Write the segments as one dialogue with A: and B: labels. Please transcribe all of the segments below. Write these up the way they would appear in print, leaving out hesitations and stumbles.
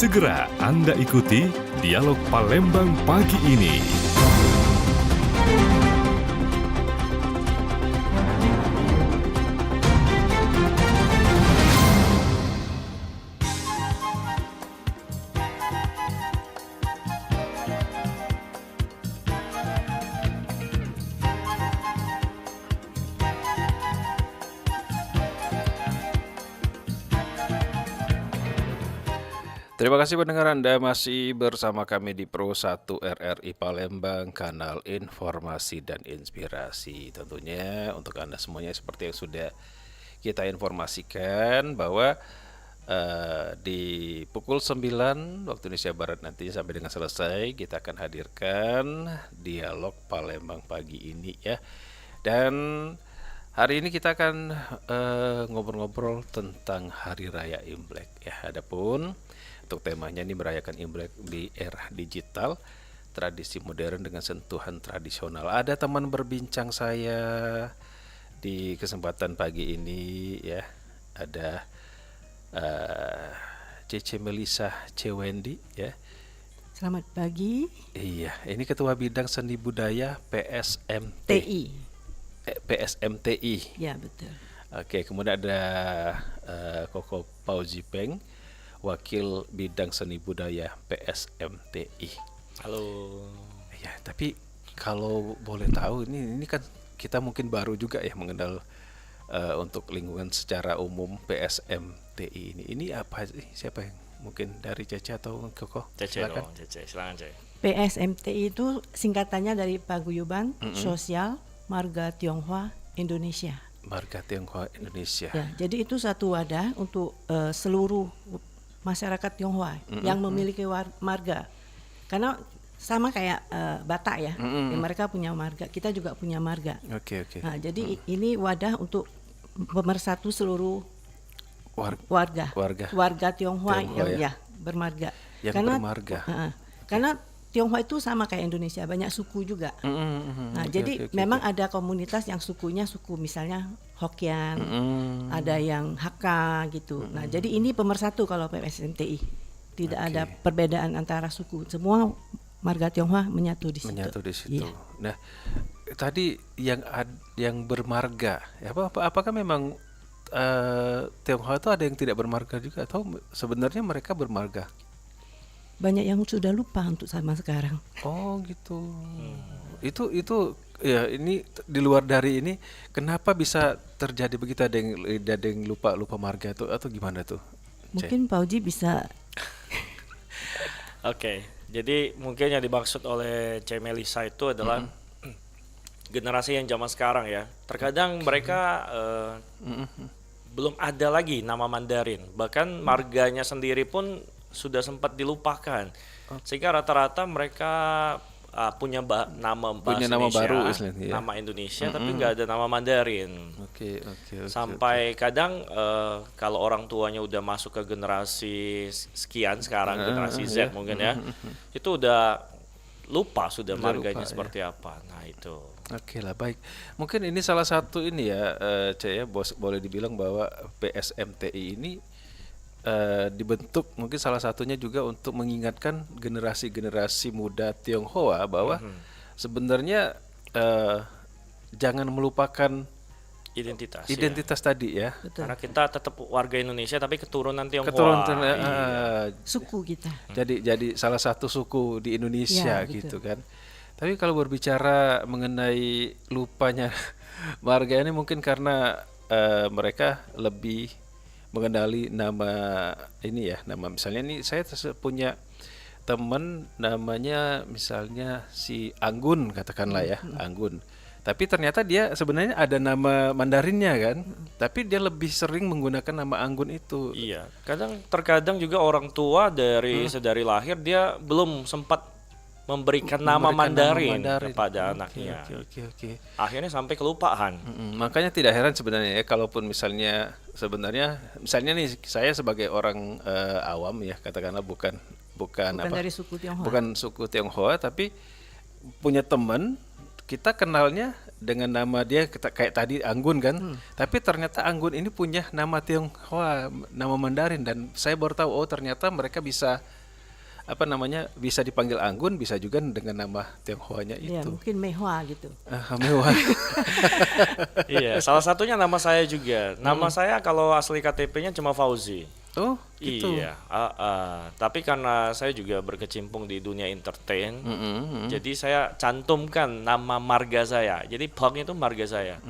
A: Segera Anda ikuti Dialog Palembang pagi ini.
B: Terima kasih pendengar, Anda masih bersama kami di Pro 1 RRI Palembang, kanal informasi dan inspirasi. Tentunya untuk Anda semuanya seperti yang sudah kita informasikan bahwa di pukul 9 waktu Indonesia Barat nanti sampai dengan selesai kita akan hadirkan Dialog Palembang pagi ini ya. Dan hari ini kita akan ngobrol-ngobrol tentang Hari Raya Imlek ya. Adapun untuk temanya ini merayakan Imlek di era digital, tradisi modern dengan sentuhan tradisional. Ada teman berbincang saya di kesempatan pagi ini ya. Ada Cece Melisa Cewendi ya.
C: Selamat pagi.
B: Iya, ini Ketua Bidang Seni Budaya PSMT. PSMTI.
C: Ya, betul.
B: Oke, kemudian ada Koko Pauzi Peng, Wakil Bidang Seni Budaya PSMTI.
D: Halo.
B: Ya, tapi kalau boleh tahu ini kan kita mungkin baru juga ya mengenal untuk lingkungan secara umum PSMTI ini. Ini apa sih? Siapa yang mungkin dari Cece atau Koko?
D: Cece
B: Silakan.
D: dong, Cece. Silakan, Cece.
C: PSMTI itu singkatannya dari Paguyuban Sosial Marga Tionghoa Indonesia.
B: Marga Tionghoa Indonesia.
C: Ya, jadi itu satu wadah untuk seluruh masyarakat Tionghoa yang memiliki marga. Karena sama kayak Batak ya, mereka punya marga, kita juga punya marga.
B: Oke.
C: Nah, jadi ini wadah untuk pemersatu seluruh warga Tionghoa yang ya bermarga.
B: Yang bermarga.
C: Karena Tionghoa itu sama kayak Indonesia, banyak suku juga. Nah, jadi memang ada komunitas yang sukunya suku misalnya Hokkien, ada yang Hakka gitu. Nah, jadi ini pemersatu kalau PSMTI. Tidak ada perbedaan antara suku. Semua marga Tionghoa menyatu di situ. Iya.
B: Nah, tadi yang bermarga, apakah memang Tionghoa itu ada yang tidak bermarga juga atau sebenarnya mereka bermarga?
C: Banyak yang sudah lupa untuk sama sekarang.
B: Oh gitu. Itu ya, ini di luar dari ini kenapa bisa terjadi begitu, ada yang lupa marga itu atau gimana tuh?
C: Mungkin Pak Uji bisa.
D: Oke, jadi mungkin yang dimaksud oleh C. Melisa itu adalah generasi yang zaman sekarang ya. Terkadang mereka belum ada lagi nama Mandarin. Bahkan marganya sendiri pun sudah sempat dilupakan, sehingga rata-rata mereka punya nama Indonesia,
B: baru,
D: nama Indonesia, tapi nggak ada nama Mandarin.
B: Oke.
D: Sampai kadang kalau orang tuanya udah masuk ke generasi sekian sekarang, generasi Z mungkin ya, itu udah lupa sudah marganya seperti apa. Nah itu.
B: Oke lah, baik. Mungkin ini salah satu ini ya, ya, boleh dibilang bahwa PSMTI ini dibentuk mungkin salah satunya juga untuk mengingatkan generasi muda Tionghoa bahwa sebenarnya jangan melupakan identitas tadi ya.
C: Betul.
D: Karena kita tetap warga Indonesia tapi keturunan Tionghoa.
C: Suku kita.
B: Jadi salah satu suku di Indonesia
C: ya,
B: gitu kan. Tapi kalau berbicara mengenai lupanya marga ini mungkin karena mereka lebih mengenali nama ini ya, nama misalnya ini saya punya teman namanya misalnya si Anggun katakanlah ya, Anggun. Tapi ternyata dia sebenarnya ada nama Mandarinnya kan, tapi dia lebih sering menggunakan nama Anggun itu.
D: Iya, terkadang juga orang tua sedari lahir dia belum sempat memberikan nama Mandarin kepada anaknya.
B: Oke.
D: Akhirnya sampai kelupaan.
B: Makanya tidak heran sebenarnya ya, kalaupun misalnya nih saya sebagai orang awam ya, katakanlah bukan
C: dari suku Tionghoa.
B: Bukan suku Tionghoa, tapi punya teman, kita kenalnya dengan nama dia kayak tadi Anggun kan, tapi ternyata Anggun ini punya nama Tionghoa, nama Mandarin, dan saya baru tahu oh ternyata mereka bisa bisa dipanggil Anggun, bisa juga dengan nama Tionghoanya
C: Ya,
B: itu.
C: mungkin Mehua gitu.
B: Mewah.
D: Iya, salah satunya nama saya juga. Nama saya kalau asli KTP-nya cuma Fauzi.
B: Oh, gitu.
D: Iya, tapi karena saya juga berkecimpung di dunia entertain, jadi saya cantumkan nama marga saya. Jadi Peng itu marga saya.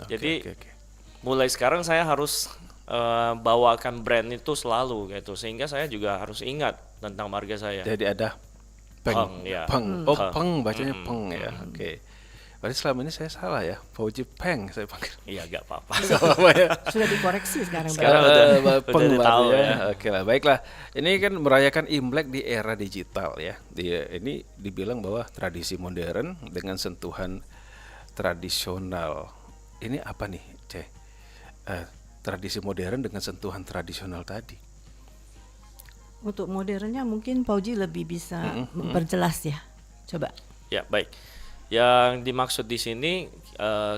D: Jadi mulai sekarang saya harus bawakan brand itu selalu gitu, sehingga saya juga harus ingat tentang marga saya.
B: Jadi ada Peng.
D: Peng, ya.
B: Peng. Oh,
D: Peng.
B: Peng bacanya Peng ya. Oke. Berarti selama ini saya salah ya. Fauzi Peng saya panggil.
D: Iya, gak apa-apa.
C: Sudah dikoreksi sekarang.
D: Sekarang
C: Pak.
D: udah tahu ya.
B: Oke lah, baiklah. Ini kan merayakan Imlek di era digital ya. Ini dibilang bahwa tradisi modern dengan sentuhan tradisional. Ini apa nih, Ceh? Tradisi modern dengan sentuhan tradisional tadi.
C: Untuk modernnya mungkin Pauji lebih bisa memperjelas ya. Coba.
D: Ya, baik. Yang dimaksud di sini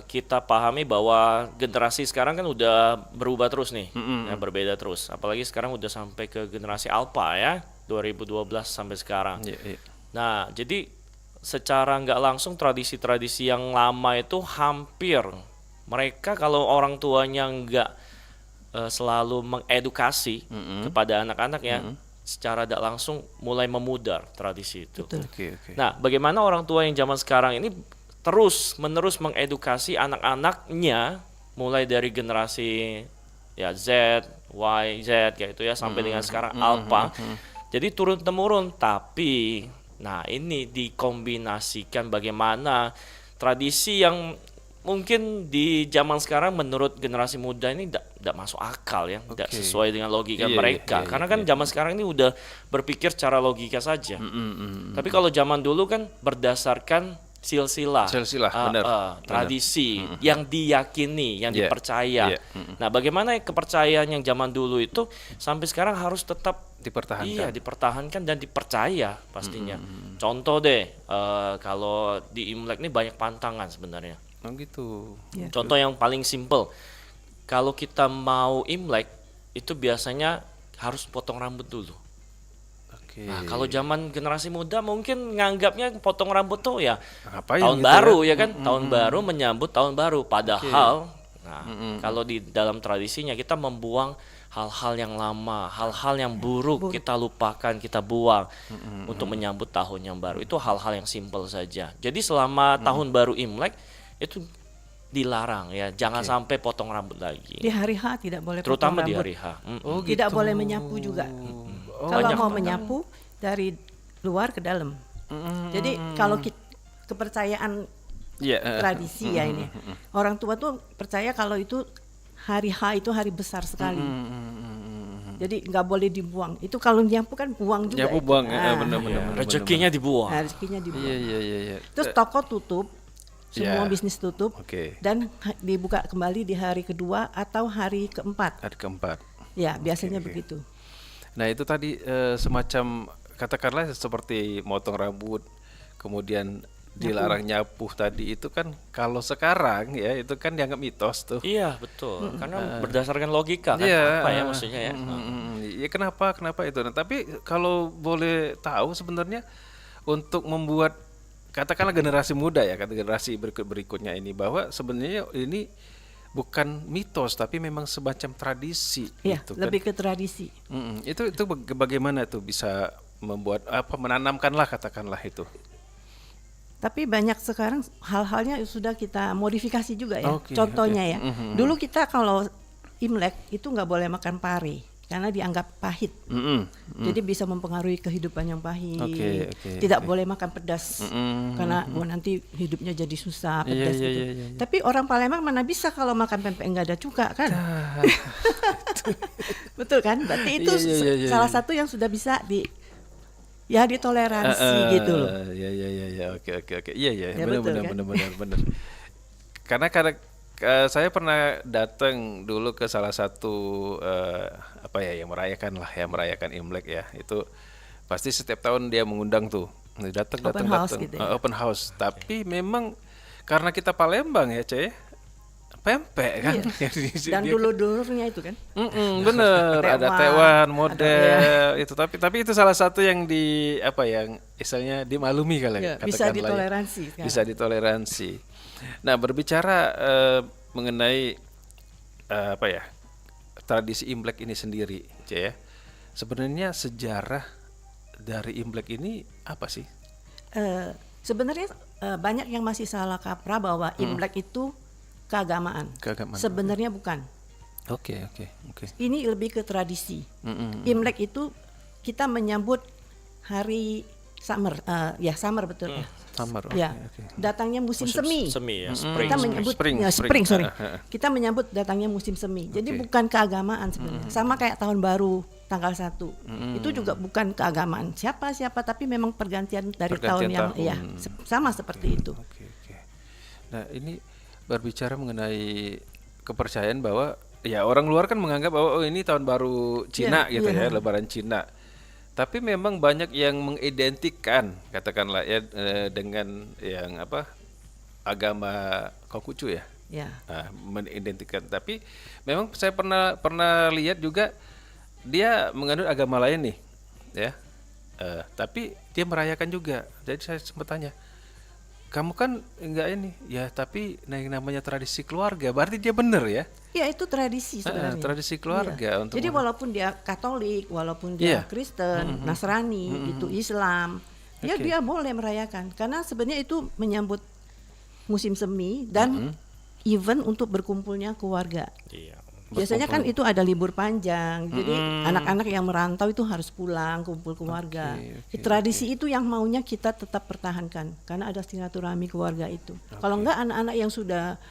D: kita pahami bahwa generasi sekarang kan udah berubah terus nih, ya, berbeda terus. Apalagi sekarang udah sampai ke generasi Alpha ya, 2012 sampai sekarang. Nah, jadi secara nggak langsung tradisi-tradisi yang lama itu hampir mereka kalau orang tuanya nggak selalu mengedukasi kepada anak-anaknya, secara tidak langsung mulai memudar tradisi itu.
C: Betul.
B: Oke.
D: Nah, bagaimana orang tua yang zaman sekarang ini terus menerus mengedukasi anak-anaknya mulai dari generasi ya Z, Y, Z kayak itu ya sampai dengan sekarang Alpha. Jadi turun temurun, tapi nah ini dikombinasikan bagaimana tradisi yang mungkin di zaman sekarang menurut generasi muda ini tidak masuk akal ya, tidak sesuai dengan logika mereka. Karena kan zaman sekarang ini udah berpikir secara logika saja. Tapi kalau zaman dulu kan berdasarkan silsilah,
B: benar.
D: tradisi yang diyakini, yang dipercaya. Nah, bagaimana kepercayaan yang zaman dulu itu sampai sekarang harus tetap
B: dipertahankan.
D: Iya, dipertahankan dan dipercaya pastinya. Contoh deh, kalau di Imlek ini banyak pantangan sebenarnya.
B: Oh gitu.
D: Contoh yang paling simple, kalau kita mau Imlek itu biasanya harus potong rambut dulu. Nah, kalau zaman generasi muda mungkin nganggapnya potong rambut tuh ya tahun
B: gitu
D: baru ya kan, tahun baru menyambut tahun baru. Padahal, nah kalau di dalam tradisinya kita membuang hal-hal yang lama, hal-hal yang buruk kita lupakan, kita buang untuk menyambut tahun yang baru. Itu hal-hal yang simple saja. Jadi selama tahun baru Imlek itu dilarang ya, jangan sampai potong rambut lagi.
C: Di hari H tidak boleh
D: Terutama
C: potong
D: di
C: rambut.
D: hari H.
C: Tidak boleh menyapu juga. Kalau mau menyapu dari luar ke dalam. Jadi kalau kepercayaan tradisi ya ini. Orang tua tuh percaya kalau itu hari H itu hari besar sekali. Jadi nggak boleh dibuang. Itu kalau nyapu kan buang juga.
B: Nyapu buang, benar-benar.
D: Rezekinya dibuang.
C: Rezekinya dibuang.
B: Iya.
C: Terus toko tutup. Semua bisnis tutup dan dibuka kembali di hari kedua atau hari keempat.
B: Hari keempat.
C: Ya, biasanya begitu.
B: Nah, itu tadi semacam katakanlah seperti motong rambut, kemudian dilarang nyapu tadi itu kan kalau sekarang ya itu kan dianggap mitos tuh.
D: Iya, betul. Karena berdasarkan logika kan apa ya maksudnya ya.
B: Ya kenapa itu. Nah, tapi kalau boleh tahu sebenarnya untuk membuat katakanlah generasi muda ya, generasi berikutnya ini bahwa sebenarnya ini bukan mitos tapi memang semacam tradisi.
C: Iya,
B: gitu,
C: lebih
B: kan?
C: ke tradisi.
B: Itu bagaimana tuh bisa membuat menanamkanlah katakanlah itu.
C: Tapi banyak sekarang hal-halnya sudah kita modifikasi juga ya. Contohnya ya, dulu kita kalau Imlek itu nggak boleh makan pare karena dianggap pahit. Jadi bisa mempengaruhi kehidupan yang pahit. Tidak boleh makan pedas karena nanti hidupnya jadi susah pedas gitu. Tapi orang Palembang mana bisa kalau makan pempek enggak ada cuka kan? Betul kan? Berarti itu salah satu yang sudah bisa ditoleransi gitu loh.
B: Iya, oke. Iya,
C: Ya,
B: benar. Karena saya pernah datang dulu ke salah satu yang merayakan Imlek ya. Itu pasti setiap tahun dia mengundang tuh. Datang.
C: Open house gitu ya?
B: Open house. Tapi memang karena kita Palembang ya, Ce, pempek kan.
C: Dan dulur-dulurnya itu kan.
B: Bener, ada
C: Tewan,
B: tewan,
C: ada,
B: model itu. Tapi itu salah satu yang di apa yang istilahnya dimaklumi kali
C: Ya,
B: katakanlah
C: bisa
B: ya.
C: ditoleransi sekarang.
B: Bisa ditoleransi. Nah, berbicara mengenai apa ya, tradisi Imlek ini sendiri, Ce, ya. Sebenarnya sejarah dari Imlek ini apa sih?
C: Sebenarnya banyak yang masih salah kaprah bahwa Imlek itu keagamaan.
B: Keagamaan.
C: Sebenarnya bukan.
B: Oke.
C: Ini lebih ke tradisi. Imlek itu kita menyambut hari summer, ya summer betul.
B: Summer.
C: Ya,
B: oke.
C: datangnya musim semi.
D: Semi ya, spring.
C: Kita menyambut
B: Spring.
C: spring, sorry. Kita menyambut datangnya musim semi. Jadi
B: Oke.
C: bukan keagamaan sebenarnya. Sama kayak tahun baru tanggal 1. Itu juga bukan keagamaan siapa tapi memang pergantian dari tahun
B: Pergantian
C: yang
B: tahun.
C: ya sama seperti itu.
B: Oke. Nah, ini berbicara mengenai kepercayaan bahwa ya orang luar kan menganggap bahwa oh ini tahun baru Cina
C: Iya,
B: gitu
C: iya.
B: ya, Lebaran Cina. Tapi memang banyak yang mengidentikan katakanlah ya dengan yang apa agama Konghucu ya.
C: Ya.
B: Mengidentikan. Tapi memang saya pernah lihat juga dia menganut agama lain nih, ya. Tapi dia merayakan juga. Jadi saya sempat tanya, kamu kan enggak ini, ya. Tapi yang namanya tradisi keluarga, berarti dia benar ya.
C: Ya itu tradisi sebenarnya.
B: Tradisi keluarga
C: Iya.
B: untuk
C: Jadi walaupun dia Katolik, walaupun dia
B: Iya.
C: Kristen, Nasrani, itu Islam, ya
B: Oke.
C: dia boleh merayakan karena sebenarnya itu menyambut musim semi dan event untuk berkumpulnya keluarga.
D: Iya.
C: Biasanya kan itu ada libur panjang, jadi anak-anak yang merantau itu harus pulang kumpul keluarga. Tradisi itu yang maunya kita tetap pertahankan karena ada silaturahmi keluarga itu. Kalau enggak anak-anak yang sudah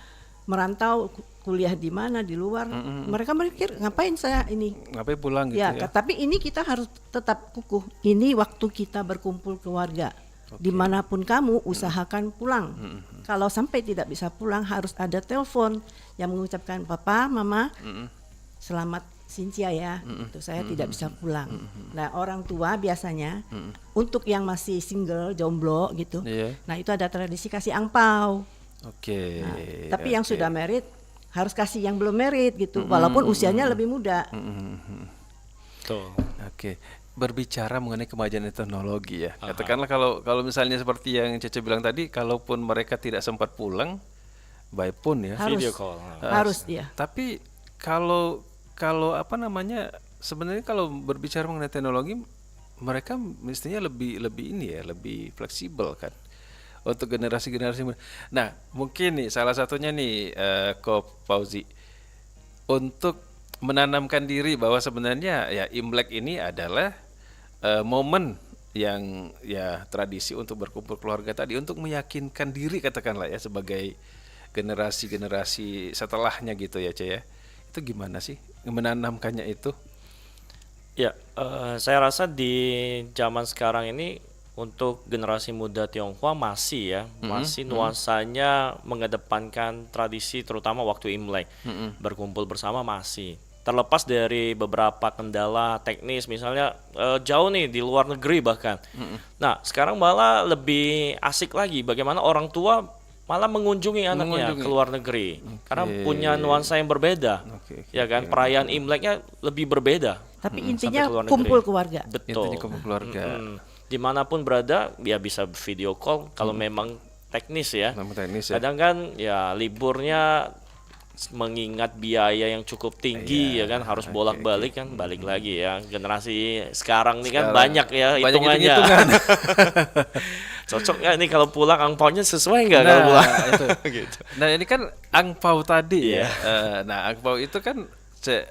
C: merantau kuliah di mana di luar, mereka mikir ngapain saya ini?
B: ngapain pulang gitu
C: Ya,
B: ya.
C: tapi ini kita harus tetap kukuh. Ini waktu kita berkumpul keluarga. Dimanapun kamu usahakan pulang. Kalau sampai tidak bisa pulang harus ada telepon yang mengucapkan papa, mama, selamat Sintia ya. Itu saya tidak bisa pulang. Nah orang tua biasanya untuk yang masih single, jomblo gitu.
B: Iya.
C: Nah itu ada tradisi kasih angpau.
B: Oke.
C: Nah, tapi yang sudah married harus kasih yang belum married gitu. Walaupun usianya lebih muda.
D: Tuh.
B: Oke, berbicara mengenai kemajuan teknologi ya. Katakanlah kalau misalnya seperti yang Cece bilang tadi, kalaupun mereka tidak sempat pulang, by phone ya.
C: Harus.
D: Video call.
C: Harus dia.
B: Tapi kalau apa namanya, sebenarnya kalau berbicara mengenai teknologi, mereka mestinya lebih ini ya, lebih fleksibel kan untuk generasi-generasi. Nah, mungkin nih salah satunya nih Ko Fauzi untuk menanamkan diri bahwa sebenarnya ya Imlek ini adalah momen yang ya tradisi untuk berkumpul keluarga tadi, untuk meyakinkan diri katakanlah ya sebagai generasi-generasi setelahnya gitu ya, Ce ya. Itu gimana sih menanamkannya itu?
D: Ya, saya rasa di zaman sekarang ini untuk generasi muda Tionghoa masih ya, masih nuansanya mengedepankan tradisi terutama waktu Imlek. Berkumpul bersama masih. Terlepas dari beberapa kendala teknis misalnya jauh nih di luar negeri bahkan. Nah, sekarang malah lebih asik lagi bagaimana orang tua malah mengunjungi anaknya ke luar negeri karena punya nuansa yang berbeda. Ya kan, perayaan Imleknya lebih berbeda.
C: Tapi
D: Sampai
C: intinya
D: ke luar negeri.
C: kumpul keluarga.
D: Betul.
B: Intinya kumpul keluarga.
D: Dimanapun berada, ya bisa video call kalau memang teknis ya.
B: Nama teknis ya.
D: Kadang kan ya liburnya mengingat biaya yang cukup tinggi ya kan, harus bolak-balik kan, balik lagi ya. Generasi sekarang nih kan banyak ya
B: banyak
D: hitungannya.
B: hitung-hitungan.
D: Cocok nggak nih kalau pulang angpaonya sesuai nggak kalau pulang?
B: itu.
D: Gitu.
B: Nah, ini kan angpau tadi
D: Iya.
B: ya. Nah, angpau itu kan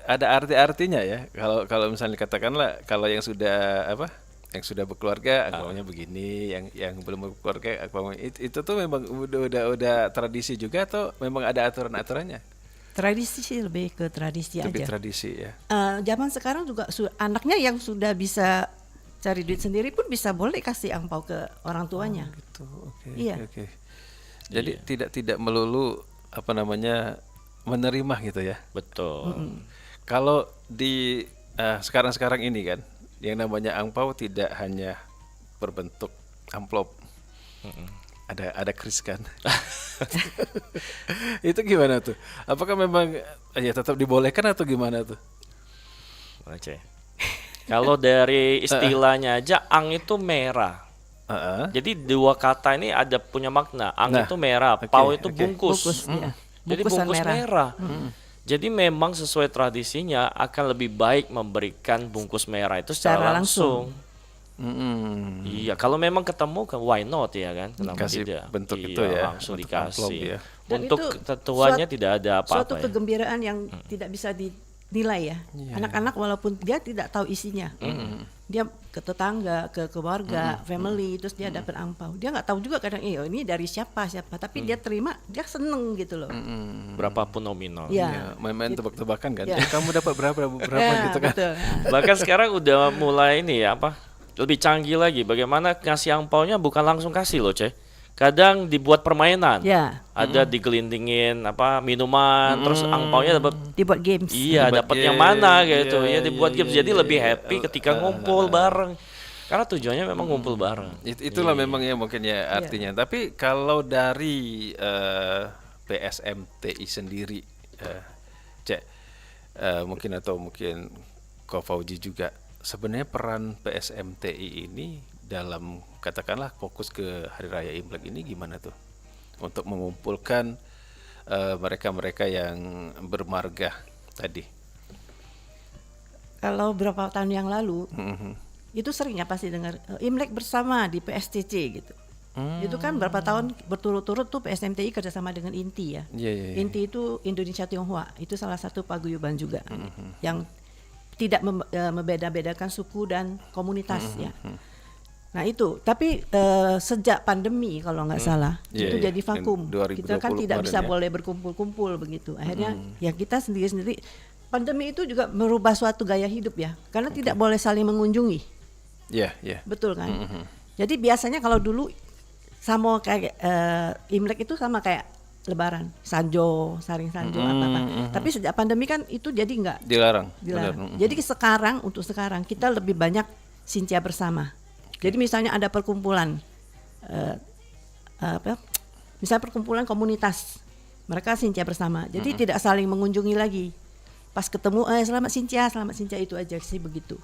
B: ada arti-artinya ya. Kalau misalnya katakanlah kalau yang sudah apa? Yang sudah berkeluarga angpaunya begini, yang belum berkeluarga angpaunya itu tuh memang udah tradisi juga atau memang ada aturan-aturannya?
C: Tradisi sih lebih ke tradisi
B: Lebih
C: aja.
B: tradisi ya.
C: Zaman sekarang juga anaknya yang sudah bisa cari duit sendiri pun bisa boleh kasih angpau ke orang tuanya.
B: Gitu. Oke.
C: Iya.
B: Oke. Jadi tidak melulu apa namanya menerima gitu ya.
D: Betul.
B: Kalau di sekarang ini kan yang namanya angpau tidak hanya berbentuk amplop. ada kris kan. Itu gimana tuh? Apakah memang ya tetap dibolehkan atau gimana tuh?
D: Oke. Kalau dari istilahnya aja, ang itu merah. Jadi dua kata ini ada punya makna. Ang
B: Nah,
D: itu merah,
B: oke,
D: pau itu
B: oke.
D: bungkus.
C: Bungkus, iya.
D: Jadi
C: Bungkusan
D: bungkus merah. Jadi memang sesuai tradisinya akan lebih baik memberikan bungkus merah itu secara
C: Secara langsung.
D: langsung. Iya, kalau memang ketemu kan why not ya kan? Kenapa
B: Kasih
D: tidak?
B: bentuk
D: Iya,
B: itu ya,
D: langsung
B: bentuk
D: dikasih.
B: amplop ya.
C: Dan
D: Untuk
C: itu
D: ketentuannya tidak ada
C: suatu
D: apa-apa ya.
C: kegembiraan yang tidak bisa dinilai ya. Anak-anak walaupun dia tidak tahu isinya, dia ke tetangga, ke keluarga, family, terus dia dapat angpau. Dia nggak tahu juga kadang, ini dari siapa, tapi dia terima, dia seneng gitu loh.
D: Berapapun nominal.
C: Ya,
B: Ya, main-main tebak-tebakan kan.
C: Ya.
B: Kamu dapat berapa
C: Ya,
B: gitu kan.
C: betul.
D: Bahkan sekarang udah mulai ini ya apa? Lebih canggih lagi. Bagaimana ngasih angpaunya bukan langsung kasih loh, Ceh. Kadang dibuat permainan.
C: Ya,
D: Ada digelindingin apa minuman, terus angpaunya dapat
C: dibuat games.
D: iya
B: Dibuat
D: dapat yang
B: game,
D: mana gitu.
B: iya,
D: Ya dibuat
B: iya,
D: games
B: iya,
D: jadi
B: iya,
D: lebih
B: iya.
D: happy ketika ngumpul bareng. Karena tujuannya memang ngumpul bareng.
B: Itulah memang ya mungkin ya artinya. Tapi kalau dari PSMTI sendiri, Cek, mungkin Ko Fauji juga, sebenarnya peran PSMTI ini dalam katakanlah fokus ke Hari Raya Imlek ini gimana tuh? Untuk mengumpulkan mereka-mereka yang bermarga tadi.
C: Kalau beberapa tahun yang lalu, itu sering ya pasti dengar Imlek bersama di PSTC gitu. Itu kan berapa tahun berturut-turut tuh PSMTI kerjasama dengan INTI ya.
B: Iya, iya, iya.
C: INTI itu Indonesia Tionghoa, itu salah satu paguyuban juga yang tidak membeda-bedakan suku dan komunitas ya. Nah itu, tapi sejak pandemi kalau nggak salah
B: Iya,
C: itu
B: iya.
C: jadi vakum.
B: Yang 2020
C: Kita kan tidak
B: kemarin
C: bisa
B: ya.
C: boleh berkumpul-kumpul begitu. Akhirnya ya kita sendiri-sendiri. Pandemi itu juga merubah suatu gaya hidup ya, karena tidak boleh saling mengunjungi.
B: Iya, iya.
C: Betul kan? Jadi biasanya kalau dulu sama kayak Imlek itu sama kayak Lebaran, Sanjo, saring Sanjo apa-apa. Tapi sejak pandemi kan itu jadi nggak
B: Dilarang.
C: dilarang.
B: Benar.
C: Jadi untuk sekarang kita lebih banyak Sintia bersama. Jadi misalnya ada perkumpulan, misalnya perkumpulan komunitas, mereka Sintia bersama. Jadi tidak saling mengunjungi lagi. Pas ketemu, selamat Sintia itu aja sih begitu.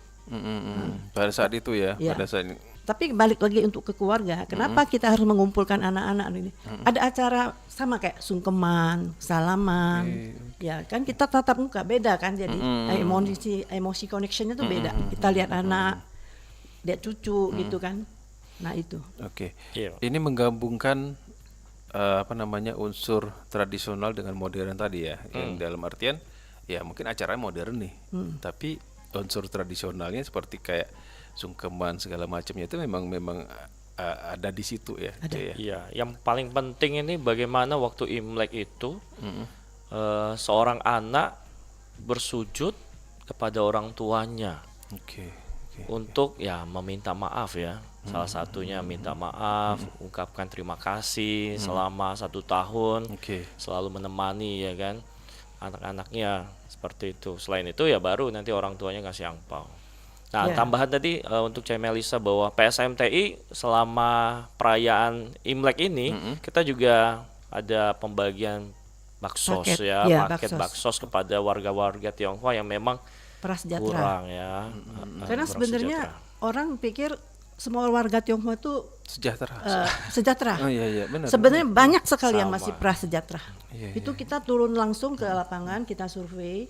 B: Pada saat itu ya,
C: Ya.
B: pada saat ini.
C: Tapi balik lagi untuk ke keluarga, kenapa kita harus mengumpulkan anak-anak ini? Ada acara sama kayak sungkeman, salaman, ya kan kita tatap muka beda kan, jadi emosi connectionnya tuh beda. Kita lihat anak, lihat cucu gitu kan, nah itu.
B: Oke.
D: Iya.
B: Ini menggabungkan unsur tradisional dengan modern tadi ya, yang dalam artian ya mungkin acaranya modern nih, tapi unsur tradisionalnya seperti kayak sungkeman segala macamnya itu memang ada di situ ya.
C: Ada.
B: Cek ya.
D: Iya, yang paling penting ini bagaimana waktu Imlek itu seorang anak bersujud kepada orang tuanya
B: Oke.
D: untuk ya meminta maaf ya. Salah satunya minta maaf, ungkapkan terima kasih selama 1 tahun,
B: Oke.
D: selalu menemani ya kan anak-anaknya seperti itu. Selain itu ya baru nanti orang tuanya kasih angpau. Nah,
C: Ya.
D: tambahan tadi untuk Cek Melisa bahwa PSMTI selama perayaan Imlek ini kita juga ada pembagian baksos
C: Paket,
D: ya,
C: ya,
D: paket baksos kepada warga-warga Tionghoa yang memang
C: Prasejahtera.
D: kurang ya.
C: Karena
D: kurang
C: sebenarnya
D: sejahtera.
C: orang pikir semua warga Tionghoa itu
B: Sejahtera.
C: sejahtera.
B: Oh iya benar.
C: Sebenarnya banyak sekali yang
D: Sama.
C: masih prasejahtera.
B: Iya,
C: Itu kita turun langsung ke lapangan, kita survei,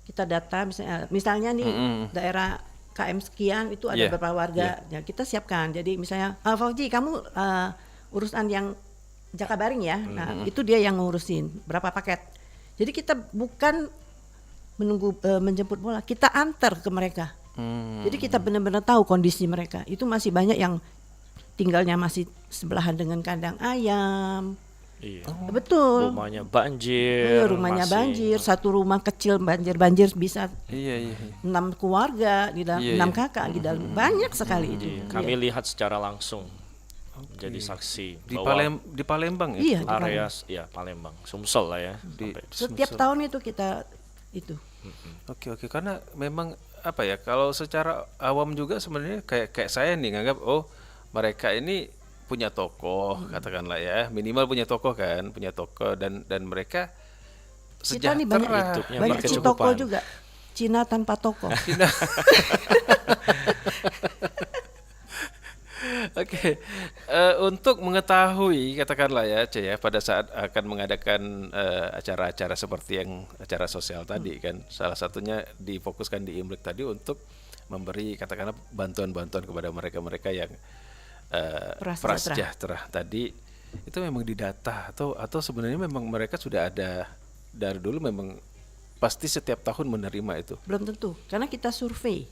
C: kita data misalnya nih daerah KM sekian itu ada
B: Iya,
C: beberapa warga, ya kita siapkan. Jadi misalnya Fauji kamu urusan yang Jakabaring ya, nah itu dia yang ngurusin berapa paket. Jadi kita bukan menunggu menjemput bola, kita antar ke mereka. Jadi kita benar-benar tahu kondisi mereka. Itu masih banyak yang tinggalnya masih sebelahan dengan kandang ayam.
D: Iya.
C: Betul.
D: Rumahnya banjir.
C: Rumahnya
D: masih-
C: banjir, satu rumah kecil banjir bisa
B: Iya.
C: 6 keluarga di dalam,
B: Iya,
C: 6
B: iya.
C: kakak di dalam, banyak sekali itu.
D: Iya, kami lihat secara langsung. Jadi saksi
B: Di
D: bahwa
B: di Palembang ya.
C: Iya, di
D: area
C: Palembang.
D: ya Palembang, Sumsel lah ya.
B: Di
D: sampai-
C: Setiap tahun itu kita itu.
B: Oke karena memang apa ya, kalau secara awam juga sebenarnya kayak saya nih nganggap mereka ini punya toko, katakanlah ya, minimal punya toko kan, punya toko dan mereka
C: Kita nih banyak
B: sejahtera.
D: hidupnya
C: banyak
D: berkecukupan.
C: toko juga. Cina tanpa toko.
B: Oke, untuk mengetahui katakanlah ya, C ya, pada saat akan mengadakan acara-acara seperti yang acara sosial tadi kan, salah satunya difokuskan di Imlek tadi untuk memberi katakanlah bantuan-bantuan kepada mereka-mereka yang prasejahtera tadi, itu memang didata atau sebenarnya memang mereka sudah ada dari dulu, memang pasti setiap tahun menerima itu.
C: Belum tentu, karena kita survei.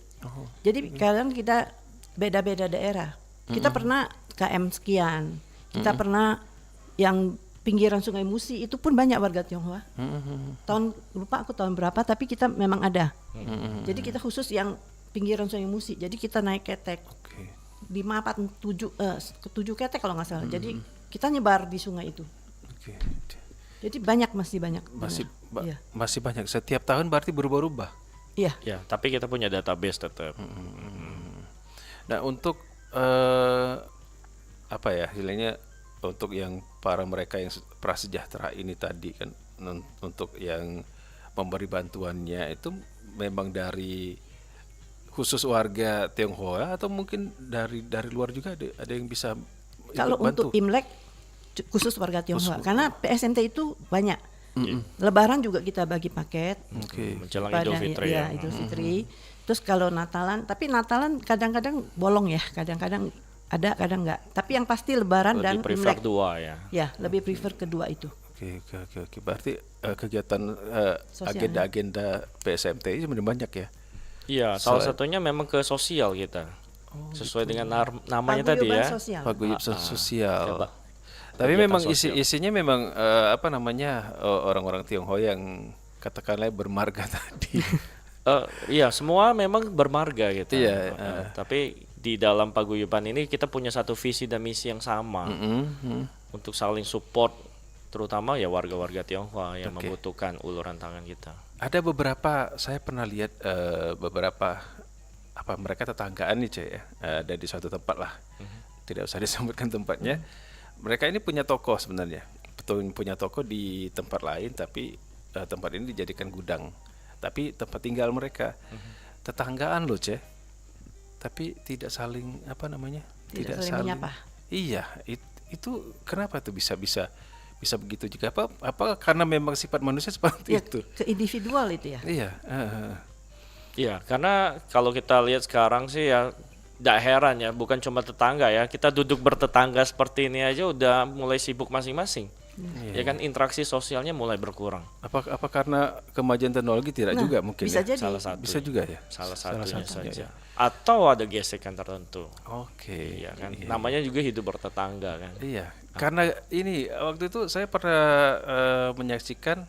C: Jadi kadang kita beda-beda daerah. Kita pernah KM sekian, kita pernah yang pinggiran Sungai Musi itu pun banyak warga Tionghoa. Tahun lupa aku tahun berapa, tapi kita memang ada. Jadi kita khusus yang pinggiran Sungai Musi. Jadi kita naik ketek.
B: Oke.
C: 5, 4, 7 ketek kalau nggak salah. Jadi kita nyebar di sungai itu.
B: Oke.
C: Jadi masih banyak. Iya.
B: Masih banyak. Setiap tahun berarti berubah-ubah.
C: Iya.
D: Ya, tapi kita punya database tetap.
B: Nah, untuk apa ya istilahnya, untuk yang para mereka yang prasejahtera ini tadi kan, untuk yang memberi bantuannya itu memang dari khusus warga Tionghoa atau mungkin dari luar juga ada yang bisa ikut
C: Kalau
B: bantu?
C: untuk Imlek khusus warga Tionghoa, karena PSMT itu banyak. Lebaran juga kita bagi paket.
B: Oke.
D: Menjelang
C: pada
D: Idul Fitri
C: ya,
D: ya.
C: Idul Fitri. Terus kalau Natalan, tapi Natalan kadang-kadang bolong ya, kadang-kadang ada, kadang enggak. Tapi yang pasti Lebaran dan
D: Lebih prefer
C: Imlek.
D: dua ya.
C: Ya, lebih prefer kedua itu.
B: Oke. Berarti kegiatan
C: Sosialnya.
B: agenda-agenda PSMT ini sebenarnya banyak ya.
D: Iya, salah satunya memang ke sosial kita. Sesuai dengan namanya tadi
C: Paguyuban
D: ya.
C: sosial.
B: Paguyuban sosial.
D: Coba.
B: Tapi
D: Kegiatan
B: memang
D: sosial.
B: isinya memang apa namanya, orang-orang Tionghoa yang katakanlah bermarga tadi.
D: Iya, semua memang bermarga gitu.
B: Iya,
D: Tapi di dalam paguyuban ini kita punya satu visi dan misi yang sama untuk saling support, terutama ya warga-warga Tionghoa yang membutuhkan uluran tangan kita.
B: Ada beberapa, saya pernah lihat beberapa apa mereka tetanggaan nih, Cek ya, ada di suatu tempat lah, tidak usah disebutkan tempatnya. Mereka ini punya toko sebenarnya, betul punya toko di tempat lain, tapi tempat ini dijadikan gudang, tapi tempat tinggal mereka. Tetanggaan loh, Cek, tapi tidak saling apa namanya,
C: Tidak saling menyapa.
B: Iya, itu kenapa tuh bisa begitu juga? Apa karena memang sifat manusia seperti
C: Ya,
B: itu?
C: ke individual itu ya.
B: Iya.
D: Iya, karena kalau kita lihat sekarang sih ya tidak heran ya, bukan cuma tetangga ya, kita duduk bertetangga seperti ini aja udah mulai sibuk masing-masing. Ya kan, interaksi sosialnya mulai berkurang.
B: Apa karena kemajuan teknologi tidak juga mungkin
C: bisa
B: ya?
C: jadi.
D: Salah satu.
B: Bisa juga ya.
D: Salah satunya saja.
B: ya.
D: Atau ada gesekan tertentu.
B: Oke.
D: Iya kan, namanya juga hidup bertetangga kan.
B: Iya. Karena ini waktu itu saya pernah menyaksikan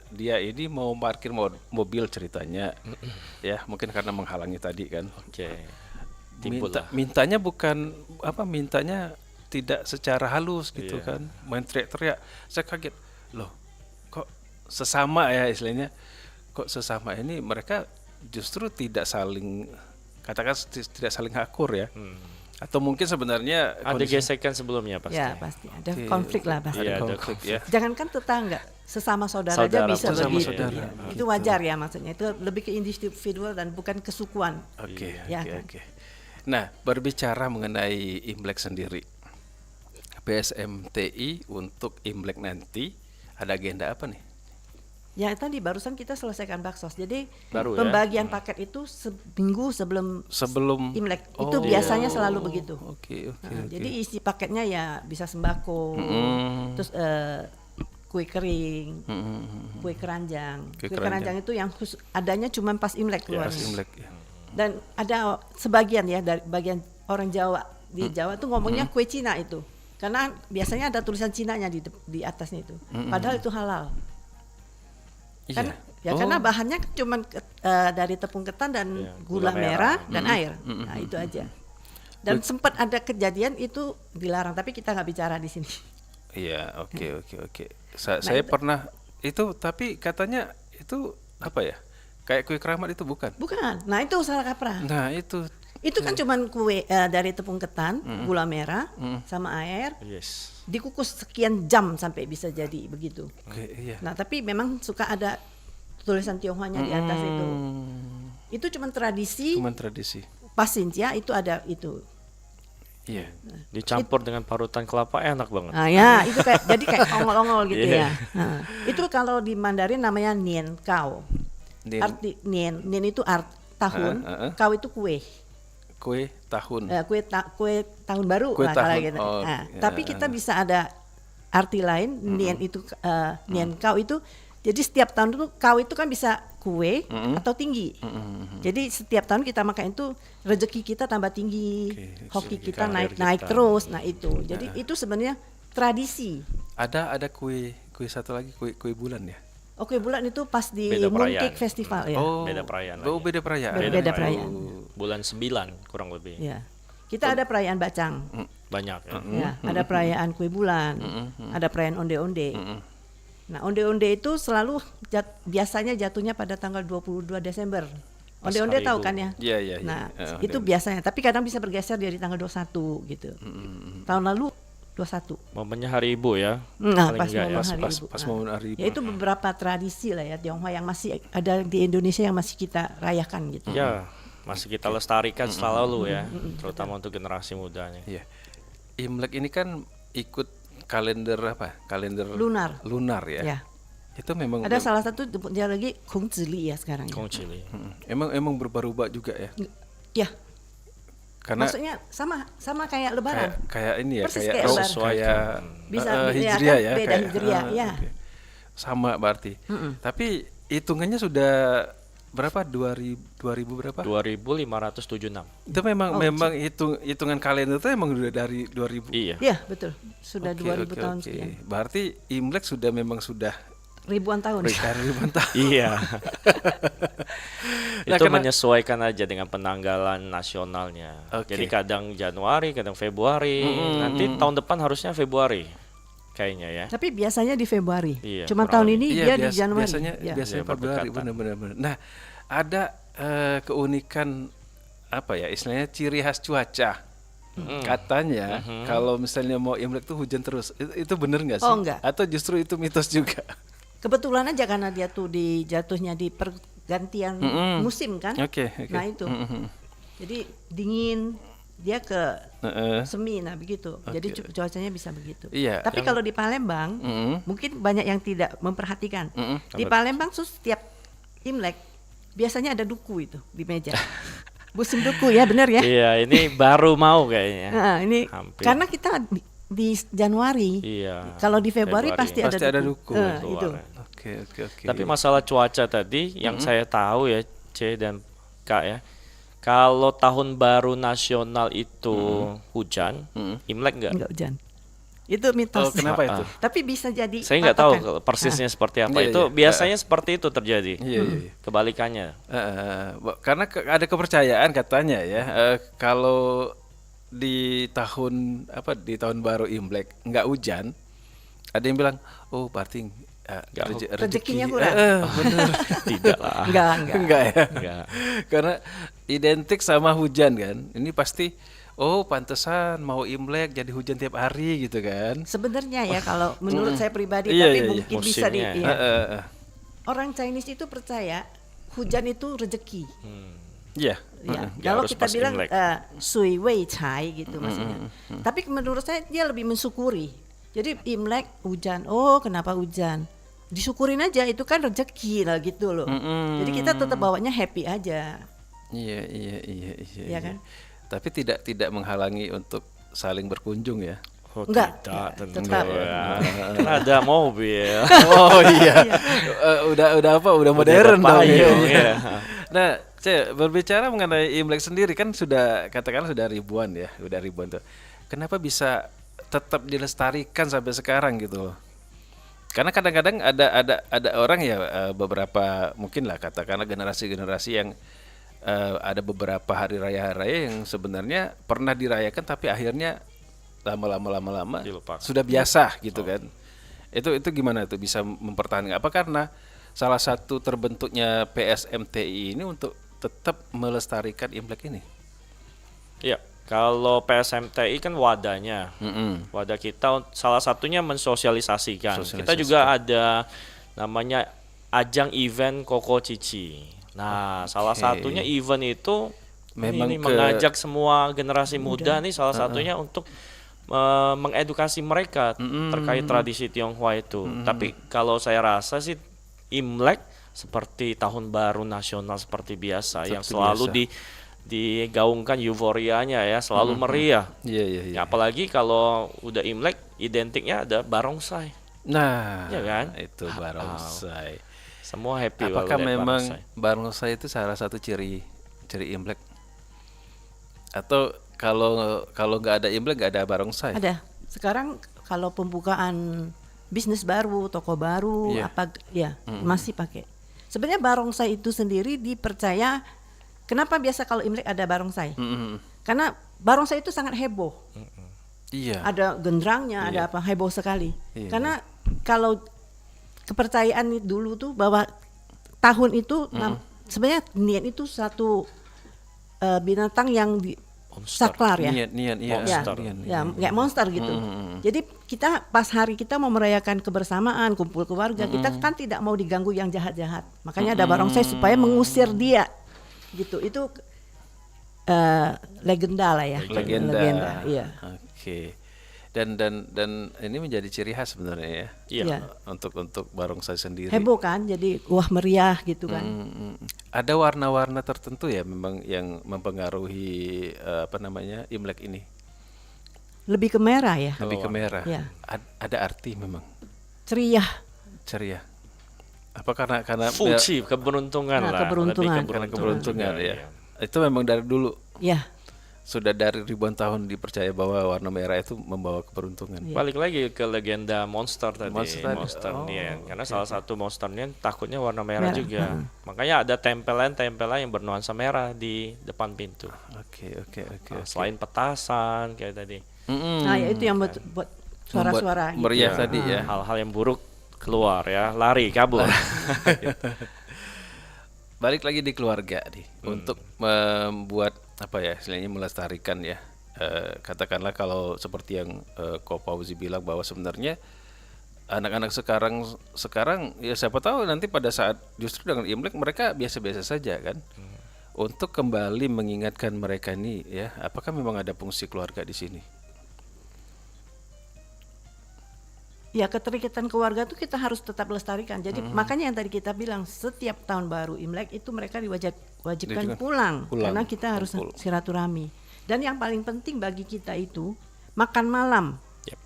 B: dia ini mau parkir mobil ceritanya, ya mungkin karena menghalangi tadi kan.
D: Oke. Timbul lah.
B: Mintanya bukan apa, mintanya tidak secara halus gitu kan, main teriak-teriak. Saya kaget, loh kok sesama ya istilahnya, kok sesama ini mereka justru tidak saling, katakan tidak saling akur ya. Atau mungkin sebenarnya
D: Ada gesekan sebelumnya pasti.
C: Ya pasti ada konflik lah pasti.
D: Iya, ada
B: konflik ya.
C: Jangankan tetangga, sesama saudara aja
D: Saudara
C: bisa
D: pun.
B: Sesama
C: begitu.
B: saudara,
C: Iya.
B: gitu.
C: Itu wajar ya, maksudnya itu lebih ke individual dan bukan kesukuan.
B: Oke.
C: Ya kan?
B: Nah, berbicara mengenai Imlek sendiri, PSMTI untuk Imlek nanti ada agenda apa nih?
C: Ya tadi barusan kita selesaikan baksos. Jadi
D: Baru ya?
C: pembagian paket itu seminggu sebelum Imlek. Itu biasanya selalu begitu.
B: Oke.
C: Jadi isi paketnya ya bisa sembako, terus kue kering, kue keranjang.
B: Kue
C: Kue keranjang itu yang adanya cuma pas Imlek
B: Pas
C: keluarnya.
B: Imlek ya.
C: Dan ada sebagian ya dari bagian orang Jawa di Jawa tuh ngomongnya kue Cina itu, karena biasanya ada tulisan Cinanya di atasnya itu. Padahal itu halal. Kan,
B: Iya.
C: ya karena bahannya cuma dari tepung ketan dan gula merah dan air. Nah itu aja. Dan sempat ada kejadian itu dilarang, tapi kita nggak bicara di sini.
B: Iya, oke. Saya pernah itu, tapi katanya itu apa ya? Kayak kue keramat itu bukan?
C: Bukan. Nah itu salah kaprah.
B: Nah, itu
C: Itu kan cuman kue dari tepung ketan, gula merah, sama air,
D: Yes.
C: dikukus sekian jam sampai bisa jadi begitu.
B: Oke, iya.
C: Nah, tapi memang suka ada tulisan Tionghoanya di atas itu. Itu cuman tradisi.
B: Cuman tradisi.
C: Pasincia itu ada itu.
B: Iya.
D: Dicampur dengan parutan kelapa enak banget.
C: Nah, ya, itu kayak jadi kayak ongol-ongol gitu
D: Iya.
C: ya. Nah, itu kalau di Mandarin namanya nian kao.
B: Nian.
C: Arti nian itu tahun, kau itu kue.
B: Kue tahun.
C: Kue tahun baru
B: Kue
C: lah kalau
B: tahun,
C: gitu.
B: oh,
C: Nah,
B: ya.
C: tapi kita bisa ada arti lain. Nian itu nian kau itu jadi setiap tahun itu kau itu kan bisa kue atau tinggi. Jadi setiap tahun kita makan itu rezeki kita tambah tinggi, hoki kita
D: karir
C: naik
D: kita.
C: terus. Nah itu, jadi itu sebenarnya tradisi.
B: Ada kue satu lagi kue bulan ya.
C: Oke, bulan itu pas di
D: Beda perayaan.
C: Mooncake Festival ya.
D: Beda perayaan
B: Oh,
D: lagi.
B: beda perayaan.
C: Beda perayaan.
D: Bulan 9 kurang lebih.
C: Ya. Kita ada perayaan bacang.
D: Banyak ya.
C: Ya, ada perayaan kue bulan, ada perayaan onde-onde. Nah, onde-onde itu selalu biasanya jatuhnya pada tanggal 22 Desember.
D: Pas
C: Onde-onde
D: hari
C: tahu
D: ibu.
C: kan ya?
B: Iya, iya, iya.
C: Nah,
B: Onde-onde.
C: itu biasanya, tapi kadang bisa bergeser dari tanggal 21 gitu. Tahun lalu 21.
D: Momennya hari ibu ya.
C: Nah,
D: Paling
C: pas
D: enggak ya.
C: momen hari
B: Pas
C: ibu.
B: pas
C: Nah,
B: momen hari ibu.
C: ya itu beberapa tradisi lah ya Tionghoa yang masih ada di Indonesia yang masih kita rayakan gitu.
D: Ya, masih kita lestarikan selalu ya, terutama untuk generasi mudanya.
B: Iya. Imlek ini kan ikut kalender apa? Kalender
C: Lunar.
B: Lunar ya.
C: Ya.
B: Itu memang
C: Ada salah satu dia lagi Kung Zili ya sekarang ya.
D: Kong Chili.
B: emang berubah-ubah juga ya.
C: Ya,
B: Karena
C: maksudnya sama kayak Lebaran.
B: kayak ini ya,
C: Persis
B: kayak
C: kayak Lebaran.
B: kayak
C: Bisa
B: hijriah
C: kan,
B: ya,
C: beda
B: kayak,
C: hijriah, ya.
B: oke. Sama berarti. Tapi hitungannya sudah berapa? 2000 berapa?
D: 2576.
B: Itu memang hitungan kalender itu emang udah dari 2000.
D: Iya.
C: Ya, betul. Sudah
B: Oke,
C: 2000
B: oke,
C: tahun
B: oke.
C: sekian.
B: Berarti Imlek memang sudah
C: Ribuan tahun.
B: ribuan tahun.
D: Iya.
B: Nah,
D: Itu
B: karena-
D: menyesuaikan aja dengan penanggalan nasionalnya.
B: Oke.
D: Jadi kadang Januari, kadang Februari. Nanti tahun depan harusnya Februari. Kayaknya ya.
C: Tapi biasanya di Februari.
D: Iya,
C: Cuma
D: kurang
C: tahun
D: lebih.
C: ini
B: Iya,
C: dia di Januari.
B: biasanya
C: Ya.
B: biasanya
D: Iya,
B: Februari,
D: berdekatan.
B: benar. Nah, ada keunikan apa ya? Istilahnya ciri khas cuaca. Katanya kalau misalnya mau Imlek tuh hujan terus. Itu bener nggak sih?
C: Oh, enggak.
B: Atau justru itu mitos juga?
C: Kebetulan aja karena dia tuh jatuhnya di pergantian musim kan.
B: Oke.
C: Nah itu. Jadi dingin dia ke
B: Heeh.
C: semi, nah begitu. Jadi cuacanya bisa begitu.
B: Iya,
C: Tapi kalau di Palembang mungkin banyak yang tidak memperhatikan. Di Palembang setiap Imlek biasanya ada duku itu di meja. Musim duku ya, benar ya.
D: Iya, ini baru mau kayaknya.
C: Nah, ini
D: Hampir.
C: karena kita di Januari.
D: Iya.
C: Kalau di Februari
D: Februari.
C: pasti ada duku. Itu.
B: Oke.
D: Tapi masalah cuaca tadi yang saya tahu ya, C dan K ya. Kalau tahun baru nasional itu hujan, Imlek enggak?
C: Enggak hujan. Itu mitos.
B: Oh, kenapa itu?
C: Tapi bisa jadi
D: Saya nggak tahu
C: patokan.
D: kalau persisnya seperti apa.
B: Iya,
D: Itu
B: iya.
D: biasanya seperti itu terjadi.
B: Iya.
D: Kebalikannya.
B: Karena ada kepercayaan katanya ya, kalau di tahun baru Imlek nggak hujan, ada yang bilang, oh berarti
C: Rezekinya kurang.
B: bener.
D: Tidak lah.
C: Enggak.
B: Enggak ya.
D: Enggak.
B: Karena identik sama hujan kan. Ini pasti pantesan mau Imlek jadi hujan tiap hari gitu kan.
C: Sebenarnya ya kalau menurut saya pribadi,
B: Iya,
C: tapi
B: iya, iya.
C: mungkin bisa di
D: Musimnya.
C: iya. Orang Chinese itu percaya hujan itu rezeki.
B: Iya.
C: Ya,
D: Nggak
C: kalau
D: harus
C: kita
D: pas
C: bilang
D: Imlek.
C: sui wei cai gitu maksudnya. Tapi menurut saya dia lebih mensyukuri. Jadi Imlek hujan, oh kenapa hujan? Disyukurin aja, itu kan rezeki lah gitu loh. Jadi kita tetap bawanya happy aja.
B: Iya.
C: Iya kan?
B: Tapi tidak menghalangi untuk saling berkunjung ya.
D: Oh,
C: Enggak.
D: tidak tentu.
C: Tetap.
D: Ya. Kan ada mobil.
B: Oh iya. Udah modern dong.
D: payung,
B: Iya.
D: iya.
B: Nah, berbicara mengenai Imlek sendiri kan katakanlah sudah ribuan ya, udah ribuan tuh. Kenapa bisa tetap dilestarikan sampai sekarang gitu loh? Karena kadang-kadang ada orang ya, beberapa mungkin lah katakanlah generasi-generasi yang ada beberapa hari raya yang sebenarnya pernah dirayakan tapi akhirnya lama-lama
D: Dilupakan.
B: sudah biasa gitu kan. Itu gimana tuh bisa mempertahankan? Apa karena salah satu terbentuknya PSMTI ini untuk tetap melestarikan Imlek ini?
D: Ya, kalau PSMTI kan wadahnya.
B: Mm-mm.
D: Wadah kita salah satunya mensosialisasikan. Kita
B: Sosialisasikan.
D: juga ada namanya ajang event Koko Cici. Nah, salah
B: Oke.
D: satunya event itu
B: Memang
D: ini
B: ke-
D: mengajak semua generasi muda nih salah satunya untuk mengedukasi mereka terkait tradisi Tionghoa itu. Tapi kalau saya rasa sih Imlek seperti tahun baru nasional seperti biasa yang
B: Seperti
D: selalu
B: biasa.
D: digaungkan euforianya ya, selalu meriah.
B: Iya, iya, iya.
D: Ya, apalagi kalau udah Imlek identiknya ada barongsai.
B: Nah,
D: Iya kan?
B: itu barongsai.
D: Semua happy kalau
B: Apakah
D: lihat
B: memang
D: barongsai.
B: barongsai itu salah satu ciri Imlek? Atau kalau nggak ada Imlek nggak ada barongsai?
C: Ada. Sekarang kalau pembukaan bisnis baru, toko baru,
B: Iya.
C: apa ya masih pakai. Sebenarnya barongsai itu sendiri dipercaya. Kenapa biasa kalau Imlek ada barongsai?
B: Mm-mm.
C: Karena barongsai itu sangat heboh.
B: Iya.
C: Ada gendrangnya, ada apa heboh sekali.
B: Iya.
C: Karena kalau kepercayaan dulu tuh bahwa tahun itu sebenarnya nian itu satu binatang yang
D: Monster.
C: saklar ya.
B: Nian, iya.
D: Monster.
B: Nian,
C: Ya,
B: nian.
C: kayak monster gitu. Jadi kita pas hari kita mau merayakan kebersamaan, kumpul keluarga, kita kan tidak mau diganggu yang jahat-jahat. Makanya ada barongsai supaya mengusir dia. Gitu. Itu legenda lah ya.
B: Legenda.
C: Iya.
B: Oke. Dan ini menjadi ciri khas sebenarnya ya.
D: Iya.
C: Iya.
B: Untuk barongsai sendiri.
C: Heboh kan, jadi wah meriah gitu kan.
B: Ada warna-warna tertentu ya memang yang mempengaruhi Imlek ini.
C: Lebih ke merah ya,
B: Lebih ke merah.
C: Iya.
B: Ada arti memang
C: ceria.
B: ceria. Apa karena
D: Fuji, keberuntungan
C: Nah,
D: lah.
C: keberuntungan.
D: Lebih
B: karena keberuntungan
D: juga,
B: ya.
D: iya.
B: Itu memang dari dulu
C: Ya,
B: sudah dari ribuan tahun dipercaya bahwa warna merah itu membawa keberuntungan.
D: Balik lagi ke legenda monster tadi,
B: Monster tadi.
D: monster
B: Oh,
D: Nian. Karena salah satu monster Nian takutnya warna merah juga. Makanya ada tempelan-tempelan yang bernuansa merah di depan pintu.
B: Oke.
D: Nah, selain petasan kayak tadi,
C: nah ya itu yang buat suara-suara gitu.
B: meriah tadi ya.
D: hal-hal yang buruk keluar ya, lari, kabur.
B: Balik lagi di keluarga nih untuk membuat apa ya istilahnya melestarikan ya. Katakanlah kalau seperti yang Ko Fauzi bilang bahwa sebenarnya anak-anak sekarang ya siapa tahu nanti pada saat justru dengan Imlek mereka biasa-biasa saja kan. Untuk kembali mengingatkan mereka nih ya, apakah memang ada fungsi keluarga di sini?
C: Ya keterikatan keluarga tuh kita harus tetap lestarikan. Jadi makanya yang tadi kita bilang setiap tahun baru Imlek itu mereka diwajibkan pulang karena kita harus silaturahmi. Dan yang paling penting bagi kita itu makan malam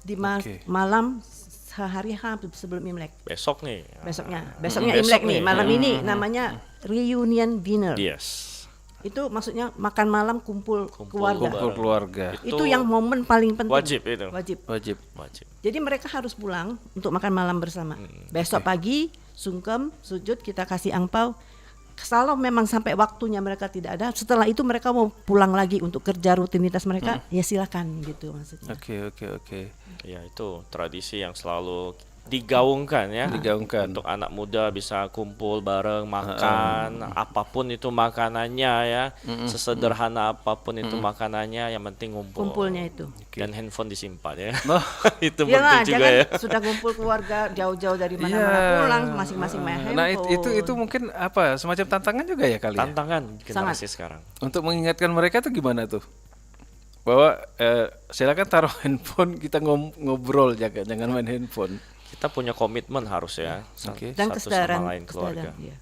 C: di malam sehari sebelum Imlek.
D: Besok nih.
C: Besoknya
D: Besok
C: Imlek nih
D: nih.
C: malam ini namanya reunion dinner.
D: Yes.
C: Itu maksudnya makan malam kumpul keluarga.
B: Kumpul keluarga.
C: Itu yang momen paling penting.
D: Wajib itu.
C: Wajib.
D: Wajib.
C: Jadi mereka harus pulang untuk makan malam bersama. Besok pagi sungkem, sujud, kita kasih angpau. Kalau memang sampai waktunya mereka tidak ada, setelah itu mereka mau pulang lagi untuk kerja rutinitas mereka, ya silakan gitu maksudnya.
B: Oke.
D: Ya itu tradisi yang selalu digaungkan ya.
B: Digaungkan.
D: Untuk anak muda bisa kumpul bareng makan apapun itu makanannya ya. Sesederhana apapun itu makanannya yang penting ngumpul.
C: Kumpulnya itu.
D: Dan handphone disimpan ya.
B: Oh.
D: Itu
C: Iyalah,
D: penting juga
C: jangan
D: ya.
C: sudah kumpul keluarga jauh-jauh dari mana-mana pulang masing-masing main handphone.
B: Nah itu mungkin apa semacam tantangan juga ya kali ya?
D: Tantangan generasi sekarang.
B: Untuk mengingatkan mereka tuh gimana tuh? Bahwa silakan taruh handphone kita ngobrol jangan main handphone.
D: Kita punya komitmen harus ya.
B: Oke.
C: Dan
D: Satu
C: kesadaran,
D: sama lain keluarga.
C: iya.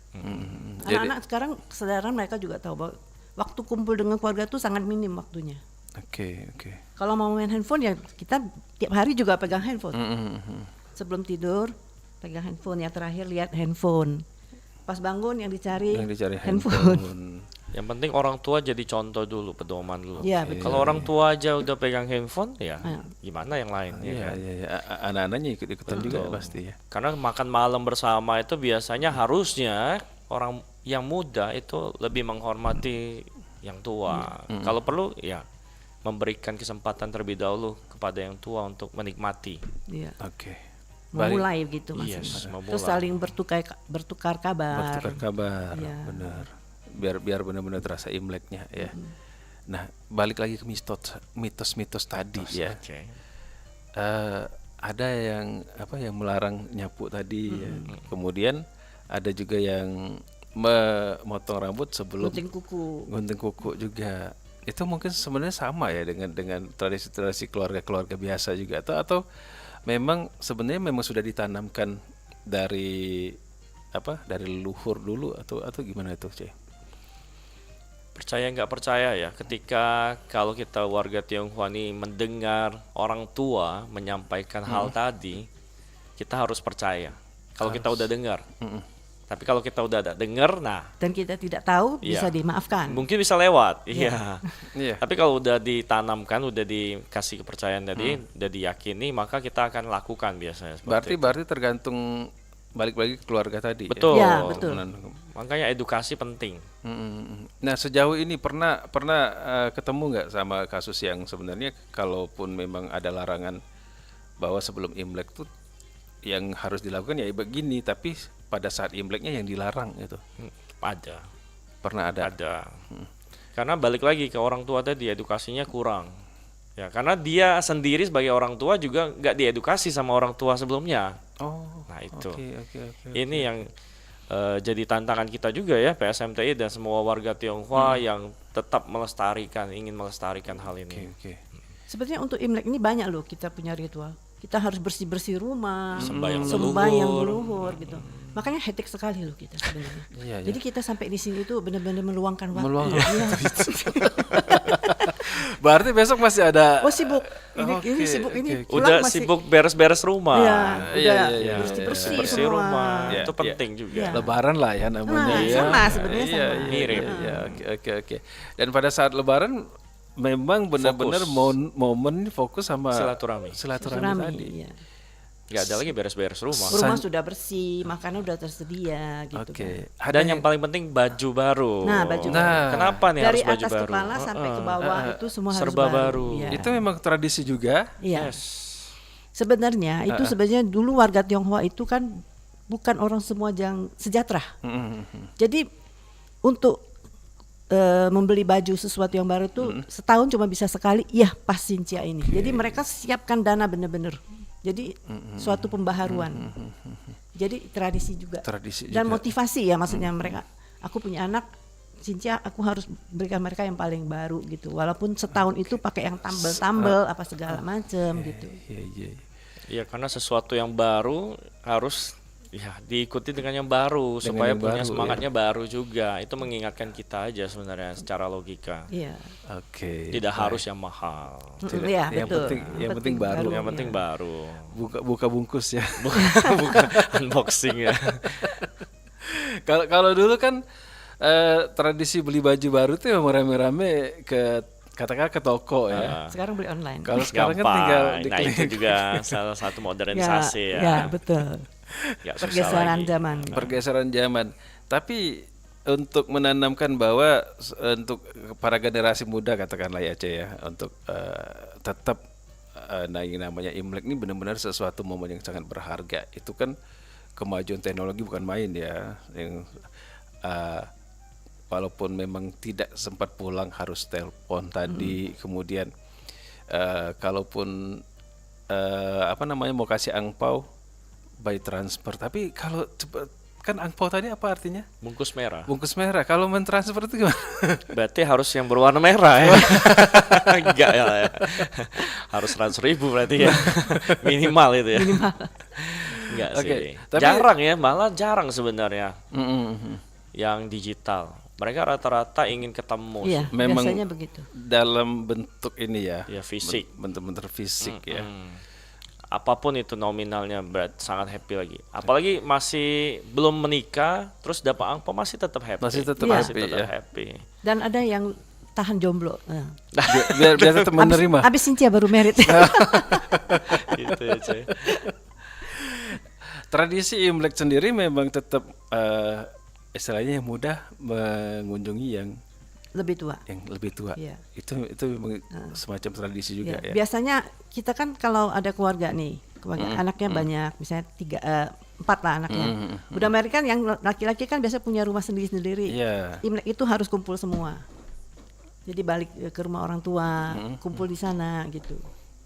B: Jadi-
C: Anak-anak sekarang kesadaran mereka juga tahu bahwa waktu kumpul dengan keluarga itu sangat minim waktunya.
B: Oke.
C: Kalau mau main handphone ya kita tiap hari juga pegang handphone. Sebelum tidur pegang handphone, ya terakhir lihat handphone. Pas bangun yang dicari handphone.
D: Yang penting orang tua jadi contoh dulu, pedoman dulu.
C: Iya, betul.
D: Kalau orang tua aja udah pegang handphone, ya gimana yang lain? Ya kan?
B: Iya. Anak-anaknya ikut-ikutan juga pasti ya.
D: Karena makan malam bersama itu biasanya harusnya orang yang muda itu lebih menghormati yang tua. Kalau perlu ya memberikan kesempatan terlebih dahulu kepada yang tua untuk menikmati.
C: Iya.
B: Oke.
C: Memulai gitu maksudnya.
D: Yes, memulai.
C: Terus saling bertukar kabar.
B: Bertukar kabar,
C: Iya.
B: benar. Biar benar-benar terasa Imleknya ya. Nah, balik lagi ke mitos-mitos tadi ya.
D: Oke.
B: Ada yang yang melarang nyapu tadi ya. Kemudian ada juga yang memotong rambut sebelum gunting kuku juga. Itu mungkin sebenarnya sama ya dengan tradisi-tradisi keluarga-keluarga biasa juga, atau memang sebenarnya sudah ditanamkan dari dari leluhur dulu, atau gimana itu, Cek?
D: Percaya nggak percaya ya, ketika kalau kita warga Tionghoa ini mendengar orang tua menyampaikan hal tadi, kita harus percaya. Kalau kita udah dengar, tapi kalau kita udah ada dengar,
C: dan kita tidak tahu, bisa dimaafkan.
D: Mungkin bisa lewat, iya.
B: Iya.
D: Tapi kalau udah ditanamkan, udah dikasih kepercayaan tadi, udah diyakini, maka kita akan lakukan biasanya.
B: Berarti tergantung balik lagi ke keluarga tadi.
D: Betul.
C: Ya, betul.
D: Makanya edukasi penting.
B: Nah, sejauh ini pernah ketemu nggak sama kasus yang sebenarnya kalaupun memang ada larangan bahwa sebelum Imlek tuh yang harus dilakukan ya begini, tapi pada saat Imleknya yang dilarang gitu?
D: Ada.
B: Pernah ada?
D: Ada. Karena balik lagi ke orang tua tadi, edukasinya kurang. Ya, karena dia sendiri sebagai orang tua juga nggak diedukasi sama orang tua sebelumnya.
B: Oh,
D: nah itu.
B: Okay.
D: Ini yang jadi tantangan kita juga ya, PSMTI dan semua warga Tionghoa yang tetap ingin melestarikan hal ini.
B: Okay.
C: Sebenarnya untuk Imlek ini banyak loh kita punya ritual. Kita harus bersih-bersih rumah,
D: sembahyang
C: leluhur gitu. Makanya hektik sekali loh kita sebenarnya.
B: Iya.
C: Jadi kita sampai di sini itu benar-benar meluangkan waktu.
B: Iya. Berarti besok masih ada.
C: Oh, sibuk. Ini sibuk ini.
D: Udah sibuk beres-beres rumah.
C: Iya. Bersih-bersih
D: bersih rumah.
B: Ya,
D: Itu penting juga.
C: Ya.
B: Lebaran lah ya namanya.
C: Sama sebenarnya sama.
D: Mirip.
B: Iya, oke. Dan pada saat Lebaran memang benar-benar momen fokus sama silaturahmi tadi.
C: Iya.
D: Nggak ada lagi beres-beres rumah.
C: Rumah sudah bersih, makanan udah tersedia gitu.
B: Oke.
D: Dan yang paling penting baju baru.
C: Baju baru.
D: Kenapa nih
C: Dari
D: harus baju
C: atas
D: baru?
C: kepala sampai ke bawah itu semua
D: serba
C: harus
D: baru.
C: Ya.
B: Itu memang tradisi juga.
C: Iya. Sebenarnya itu sebenarnya dulu warga Tionghoa itu kan bukan orang semua yang sejahtera. Jadi untuk membeli baju sesuatu yang baru itu setahun cuma bisa sekali, pas Sincia ini. Jadi mereka siapkan dana bener-bener. Jadi suatu pembaharuan. Jadi tradisi juga. Dan motivasi ya, maksudnya mereka. Aku punya anak, Sincia, aku harus berikan mereka yang paling baru gitu. Walaupun setahun itu pakai yang tambel-tambel apa segala macam gitu.
D: Iya, karena sesuatu yang baru harus diikuti dengan yang baru supaya punya semangatnya baru juga. Itu mengingatkan kita aja sebenarnya secara logika.
C: Iya.
B: Oke.
D: Tidak harus yang mahal.
C: Iya, betul.
B: Yang penting baru.
D: Yang penting baru.
B: Buka bungkus ya.
D: Buka unboxing ya.
B: Kalau dulu kan tradisi beli baju baru tuh yang rame-rame katakan ke toko ya.
C: Sekarang beli online.
B: Kalau sekarang kan tinggal
D: itu juga salah satu modernisasi ya.
C: Ya, betul.
B: Pergeseran zaman. Tapi untuk menanamkan bahwa untuk para generasi muda katakanlah ya, Ce ya, untuk tetap namanya Imlek ini benar-benar sesuatu momen yang sangat berharga. Itu kan kemajuan teknologi bukan main ya. Yang walaupun memang tidak sempat pulang harus telepon tadi, kemudian kalaupun mau kasih angpau by transfer, tapi kalau kan angpau tadi apa artinya?
D: Bungkus merah.
B: Kalau mentransfer itu gimana?
D: Berarti harus yang berwarna merah ya. Enggak ya. Harus 100.000 berarti ya. Minimal itu ya. Enggak sih. Tapi jarang ya, malah jarang sebenarnya. Yang digital. Mereka rata-rata ingin ketemu.
C: Iya,
B: memang
C: biasanya begitu.
B: Dalam bentuk ini ya.
D: Ya fisik.
B: Bentuk fisik ya.
D: Apapun itu nominalnya sangat happy lagi. Apalagi masih belum menikah, terus dapat angpau masih tetap happy.
B: Masih tetap
D: happy.
C: Dan ada yang tahan jomblo.
B: Biar tetap menerima.
C: Abis Sincia baru merit.
D: Gitu ya, Cey.
B: Tradisi Imlek sendiri memang tetap istilahnya yang mudah mengunjungi yang
C: lebih tua.
B: Iya. Itu semacam tradisi juga ya.
C: Biasanya kita kan kalau ada keluarga nih, anaknya banyak, misalnya 4 lah anaknya. Udah merit kan yang laki-laki kan biasa punya rumah sendiri-sendiri.
B: Iya.
C: Imlek itu harus kumpul semua. Jadi balik ke rumah orang tua, kumpul di sana gitu,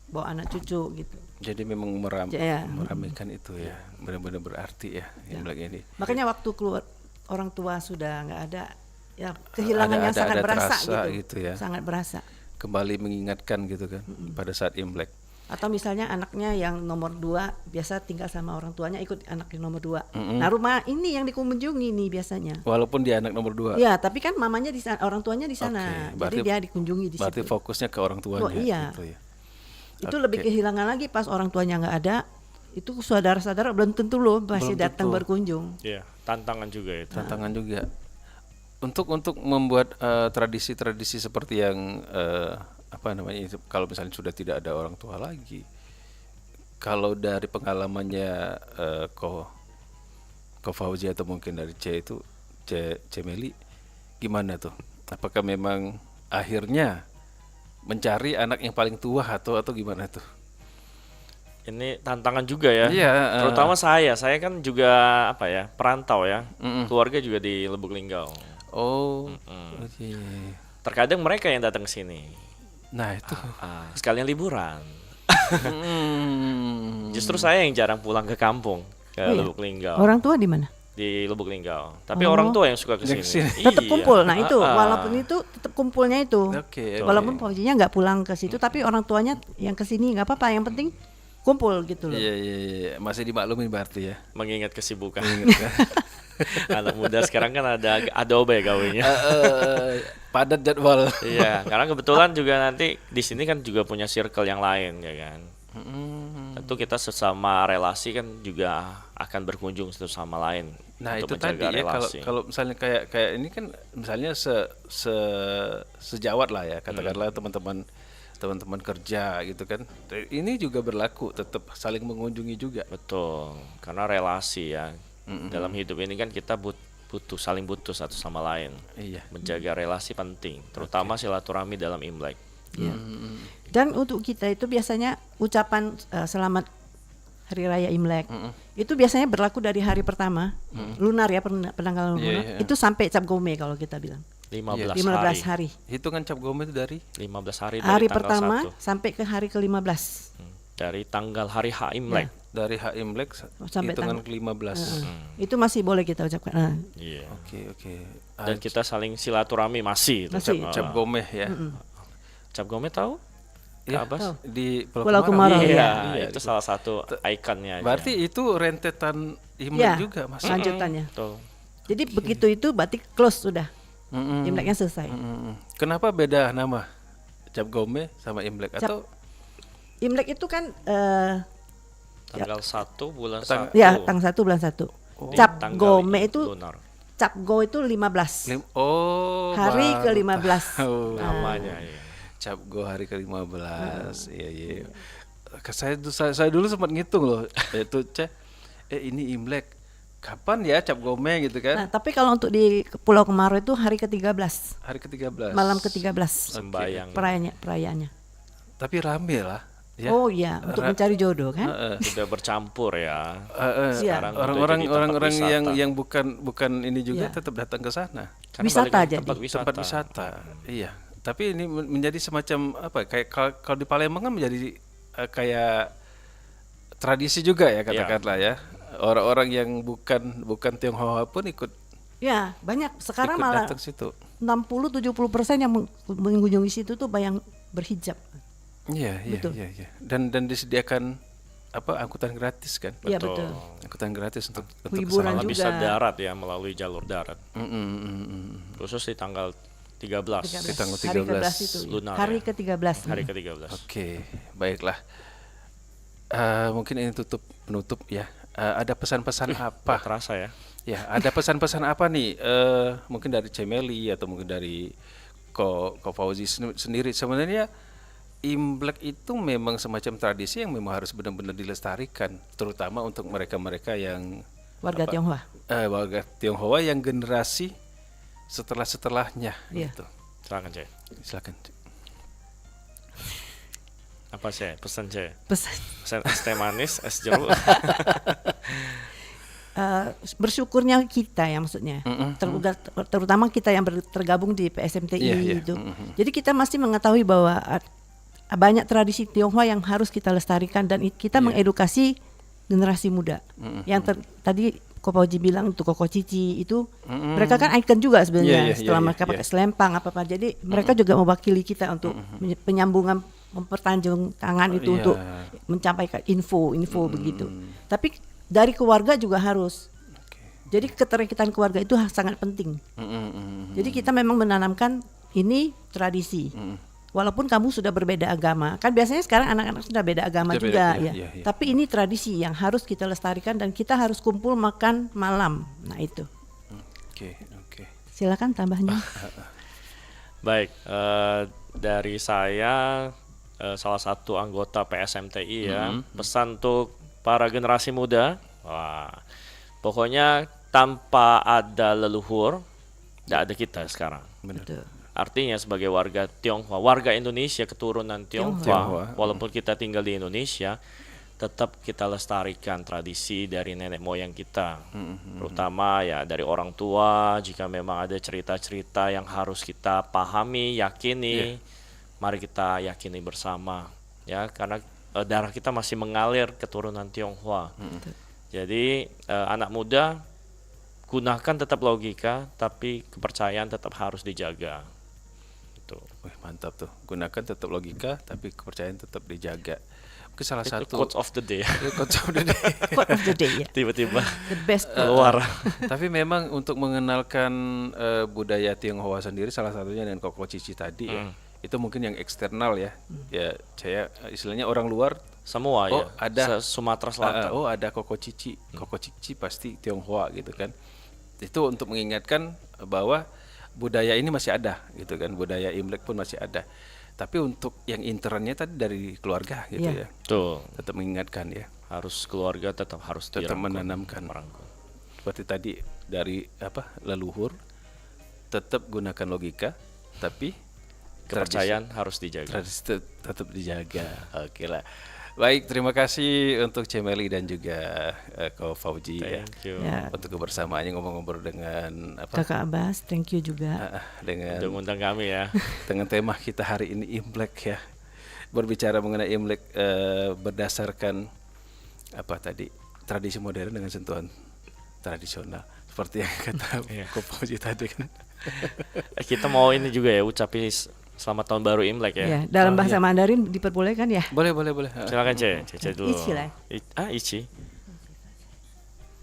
C: bawa anak cucu gitu.
B: Jadi memang
C: Ya.
B: meramaikan itu ya, benar-benar berarti ya Imlek ini.
C: Makanya waktu keluar orang tua sudah nggak ada, ya kehilangannya
B: Ada
C: sangat berasa
B: terasa
C: gitu,
B: gitu ya.
C: sangat berasa.
B: Kembali mengingatkan gitu kan pada saat Imlek.
C: Atau misalnya anaknya yang nomor 2 biasa tinggal sama orang tuanya, ikut anak yang nomor 2. Nah rumah ini yang dikunjungi nih biasanya.
B: Walaupun dia anak nomor 2.
C: Ya, tapi kan mamanya di sana, orang tuanya di sana.
B: Oke, berarti-
C: jadi dia dikunjungi di
B: Berarti
C: situ.
B: fokusnya ke orang tuanya
C: Oh, iya.
B: gitu ya.
C: Itu lebih kehilangan lagi pas orang tuanya nggak ada. Itu saudara-saudara belum tentu loh masih
B: Belum
C: datang
B: tentu.
C: berkunjung.
D: Iya, tantangan juga itu.
B: Tantangan juga. Untuk membuat tradisi-tradisi seperti yang apa namanya itu, kalau misalnya sudah tidak ada orang tua lagi. Kalau dari pengalamannya Ko Fauzi atau mungkin dari C Meli, gimana tuh? Apakah memang akhirnya mencari anak yang paling tua atau gimana tuh?
D: Ini tantangan juga ya.
B: Iya,
D: Terutama saya kan juga apa ya, perantau ya. Keluarga juga di Lubuk Linggau.
B: Oh, oke.
D: Terkadang mereka yang datang ke sini.
B: Nah itu.
D: Sekalian liburan.
B: Hmm.
D: Justru saya yang jarang pulang ke kampung, ke
C: Oh iya?
D: Lubuk Linggau.
C: Orang tua di mana?
D: Di Lubuk Linggau. Tapi orang tua yang suka ke
B: Yang
D: sini.
B: kesini.
C: Tetap
D: Iya.
C: kumpul. Nah itu walaupun itu tetap kumpulnya itu.
B: Oke,
C: Walaupun Fauzinya nggak pulang ke situ, tapi orang tuanya yang ke sini nggak apa-apa. Yang penting kumpul gitu loh.
B: Iya, masih dimaklumin berarti ya.
D: Mengingat kesibukan.
B: Ingat kan?
D: Anak muda sekarang kan ada Adobe gawinya.
B: Padat jadwal.
D: Iya, karena kebetulan juga nanti di sini kan juga punya circle yang lain ya kan. Tentu kita sesama relasi kan juga akan berkunjung satu sama lain.
B: Nah itu
D: untuk
B: tadi
D: menjaga
B: ya,
D: relasi.
B: kalau misalnya kayak ini kan misalnya sejawat lah ya, katakanlah teman-teman kerja gitu kan. Ini juga berlaku, tetap saling mengunjungi juga.
D: Betul, karena relasi ya. Dalam hidup ini kan kita saling butuh satu sama lain.
B: Iya.
D: Menjaga relasi penting, terutama silaturahmi dalam Imlek.
C: Ya. Dan untuk kita itu biasanya ucapan selamat Hari Raya Imlek itu biasanya berlaku dari hari pertama lunar ya, penanggalan
B: Iya,
C: lunar
B: iya.
C: itu sampai Cap Gome kalau kita bilang
D: 15
C: 15
D: hari.
C: hari.
B: Hitungan cap gome itu dari
D: 15 hari dari
C: Hari
D: tanggal
C: pertama
D: 1.
C: sampai ke hari ke-15.
D: Dari tanggal hari H Imlek.
B: dari H Imlek
C: Sampai
B: hitungan
C: tanggal-
B: ke-15.
C: Itu masih boleh kita ucapkan. Nah,
D: Iya.
B: Oke.
D: Dan kita saling silaturahmi masih. itu.
C: Masih.
B: Cap gome ya.
D: Cap Gome tahu?
B: Ya,
D: Kak Abbas?
B: di
C: Pulau Kemarau,
D: Iya,
C: iya.
D: itu salah satu ikonnya aja.
B: Berarti itu rentetan Imlek
C: ya,
B: juga Mas.
C: lanjutannya.
D: Tuh.
C: Jadi begitu itu berarti close sudah. Imleknya selesai.
B: Kenapa beda nama Cap Gome sama Imlek atau
C: Imlek itu kan
D: Tanggal 1 bulan
B: Tang-
D: 1.
C: ya tanggal 1 bulan 1. Cap
D: Tanggal
C: Gome itu
D: lunar.
C: Cap Go itu 15.
B: baru
C: Hari ke-15.
B: tahu.
D: Namanya ya.
B: Cap Go hari ke-15. Iya. Saya dulu sempat ngitung loh. Itu ini Imlek. Kapan ya Cap Gome gitu kan?
C: Nah, tapi kalau untuk di Pulau Kemarau itu hari ke-13.
B: Hari ke-13.
C: Malam ke-13.
D: Sembayang.
C: Perayaannya.
B: Tapi rame lah. Ya.
C: Oh iya, untuk mencari jodoh kan?
D: Sudah bercampur ya.
C: Iya.
D: Sekarang
B: Orang-orang
D: udah jadi tempat wisata.
B: yang bukan ini juga
C: Iya.
B: tetap datang ke sana.
D: Karena
C: Wisata
D: balik lagi
C: jadi.
B: Tempat wisata. Iya. Tapi ini menjadi semacam apa? Kayak kalau di Palembang kan menjadi kayak tradisi juga ya katakanlah ya. Orang-orang yang bukan Tionghoa pun ikut
C: Ya, banyak. Sekarang
B: ikut
C: malah
B: datang situ.
C: 60-70% yang mengunjungi situ tuh yang berhijab.
B: Iya.
C: Betul.
B: Dan disediakan angkutan gratis kan?
C: Iya, betul.
B: Angkutan gratis untuk
C: Hiburan
B: kesana.
D: malah
C: juga.
D: bisa darat ya melalui jalur darat. Khusus di tanggal 13.
B: Di tanggal
C: Hari
B: 13
C: ke-13 itu.
D: lunar
C: Hari
D: ya.
C: ke-13.
D: Hari ke-13.
B: Oke, baiklah. Mungkin ini penutup ya. Ada pesan-pesan apa?
D: Terasa ya.
B: Ya, ada pesan-pesan apa nih? Mungkin dari Cemeli atau mungkin dari Ko Fauzi sendiri. Sebenarnya Imlek itu memang semacam tradisi yang memang harus benar-benar dilestarikan, terutama untuk mereka-mereka yang
C: Warga Tionghoa.
B: warga Tionghoa yang generasi setelahnya.
C: Iya.
B: Gitu.
D: Silakan, Cek.
B: Silakan.
D: Apa sih? Pesan, Cek.
C: Pesan.
D: Pesan es teh manis, es jeruk.
C: bersyukurnya kita ya maksudnya, terutama kita yang tergabung di PSMTI itu. Jadi kita masih mengetahui bahwa banyak tradisi Tionghoa yang harus kita lestarikan dan kita mengedukasi generasi muda. Yang tadi Ko Fauzi bilang untuk Koko Cici itu mereka kan ikon juga sebenarnya setelah mereka pakai selempang apa-apa. Jadi mereka juga mewakili kita untuk penyambungan mempertanjung tangan itu untuk mencapai info begitu. Tapi dari keluarga juga harus. Jadi keterikatan keluarga itu sangat penting. Jadi kita memang menanamkan ini tradisi. Walaupun kamu sudah berbeda agama, kan biasanya sekarang anak-anak sudah beda agama juga ya. Tapi ini tradisi yang harus kita lestarikan dan kita harus kumpul makan malam. Nah itu.
B: Oke.
C: Silakan tambahnya.
D: Baik, dari saya salah satu anggota PSMTI ya, pesan untuk para generasi muda, pokoknya tanpa ada leluhur, tidak ada kita sekarang.
C: Betul.
D: Artinya sebagai warga Tionghoa, warga Indonesia keturunan Tionghoa, walaupun kita tinggal di Indonesia, tetap kita lestarikan tradisi dari nenek moyang kita, terutama ya dari orang tua. Jika memang ada cerita-cerita yang harus kita pahami, yakini, mari kita yakini bersama, ya, karena darah kita masih mengalir keturunan Tionghoa. Jadi anak muda gunakan tetap logika, tapi kepercayaan tetap harus dijaga.
B: Wih, mantap tuh. Gunakan tetap logika, tapi kepercayaan tetap dijaga. Mungkin salah satu
D: quote of the day.
B: Quote of the day.
C: Quote of the day ya.
D: Tiba-tiba
C: The best
D: keluar.
B: Tapi memang untuk mengenalkan budaya Tionghoa sendiri, salah satunya dengan Koko Cici tadi ya. Itu mungkin yang eksternal ya. Ya, saya istilahnya orang luar
D: Semua ya.
B: Ada
D: Sumatera Selatan.
B: ada Koko Cici. Koko Cici pasti Tionghoa gitu kan. Itu untuk mengingatkan bahwa budaya ini masih ada gitu kan, budaya Imlek pun masih ada. Tapi untuk yang internnya tadi dari keluarga gitu ya.
D: Tuh,
B: Tetap mengingatkan ya,
D: harus keluarga tetap harus
B: tetap
D: dirangkul,
B: menanamkan.
D: merangkul.
B: Seperti tadi dari leluhur, tetap gunakan logika, tapi
D: Kepercayaan harus dijaga.
B: tradisi tetap dijaga. Oke lah. Baik, terima kasih untuk Cemeli dan juga Ko Fauzi ya.
D: Thank you.
C: Ya.
B: Untuk kebersamaannya ngobrol-ngobrol dengan
C: Kakak Abbas, thank you juga.
B: dengan
D: Udah ngundang kami ya.
B: dengan tema kita hari ini Imlek ya. Berbicara mengenai Imlek berdasarkan apa tadi? Tradisi modern dengan sentuhan tradisional. Seperti yang kata Ko Fauzi tadi kan.
D: Kita mau ini juga ya, ucapin selamat tahun baru Imlek ya.
C: Ya, dalam bahasa Mandarin diperbolehkan ya.
B: Boleh.
D: Silakan Cece dulu.
C: Ichi lah.
D: Ichi.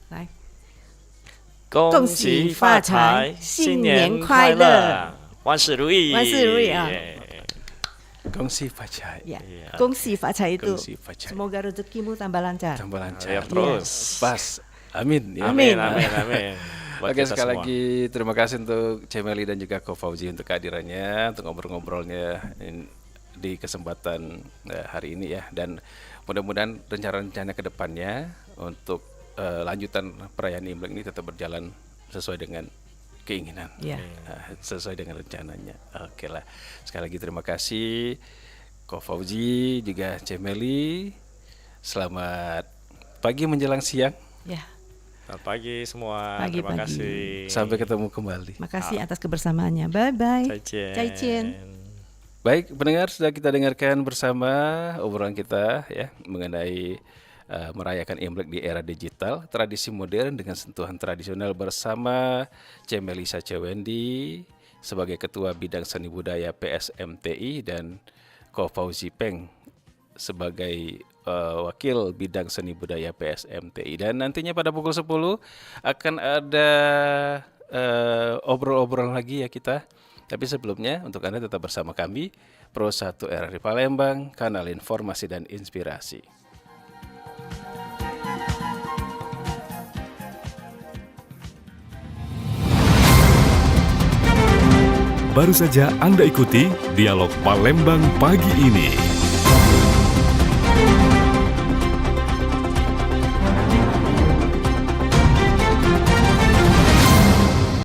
C: 来，
D: 恭喜发财，新年快乐，万事如意，
C: 万事如意啊。
B: Kongsi Facai.
C: ya.
D: Iya.
C: Gongsi Facai itu.
B: Gongsi Facai.
C: Semoga rezekimu tambah lancar.
B: Tambah lancar.
D: Ya, terus.
B: Pas. Amin ya.
C: Amin.
D: Amin. Buat
B: Oke,
D: kita
B: sekali
D: semua.
B: lagi terima kasih untuk Cemeli dan juga Ko Fauzi untuk kehadirannya, untuk ngobrol-ngobrolnya di kesempatan hari ini ya. Dan mudah-mudahan rencana-rencana ke depannya untuk lanjutan perayaan Imlek ini tetap berjalan sesuai dengan keinginan,
C: Ya.
B: sesuai dengan rencananya. Oke lah, sekali lagi terima kasih Ko Fauzi juga Cemeli. Selamat pagi menjelang siang.
C: Ya.
D: Selamat pagi semua.
C: Pagi,
D: Terima
C: pagi.
D: kasih.
B: Sampai ketemu kembali.
C: Makasih atas kebersamaannya. Bye bye.
D: Zaijian.
B: Baik, pendengar, sudah kita dengarkan bersama obrolan kita ya mengenai merayakan Imlek di era digital, tradisi modern dengan sentuhan tradisional bersama Cemeli Sacewendi sebagai Ketua Bidang Seni Budaya PSMTI dan Ko Fauzi Peng sebagai Wakil Bidang Seni Budaya PSMTI. Dan nantinya pada pukul 10 akan ada obrol-obrol lagi ya kita. Tapi sebelumnya untuk Anda tetap bersama kami Pro 1 RRI Palembang, kanal informasi dan inspirasi.
A: Baru saja Anda ikuti Dialog Palembang pagi ini.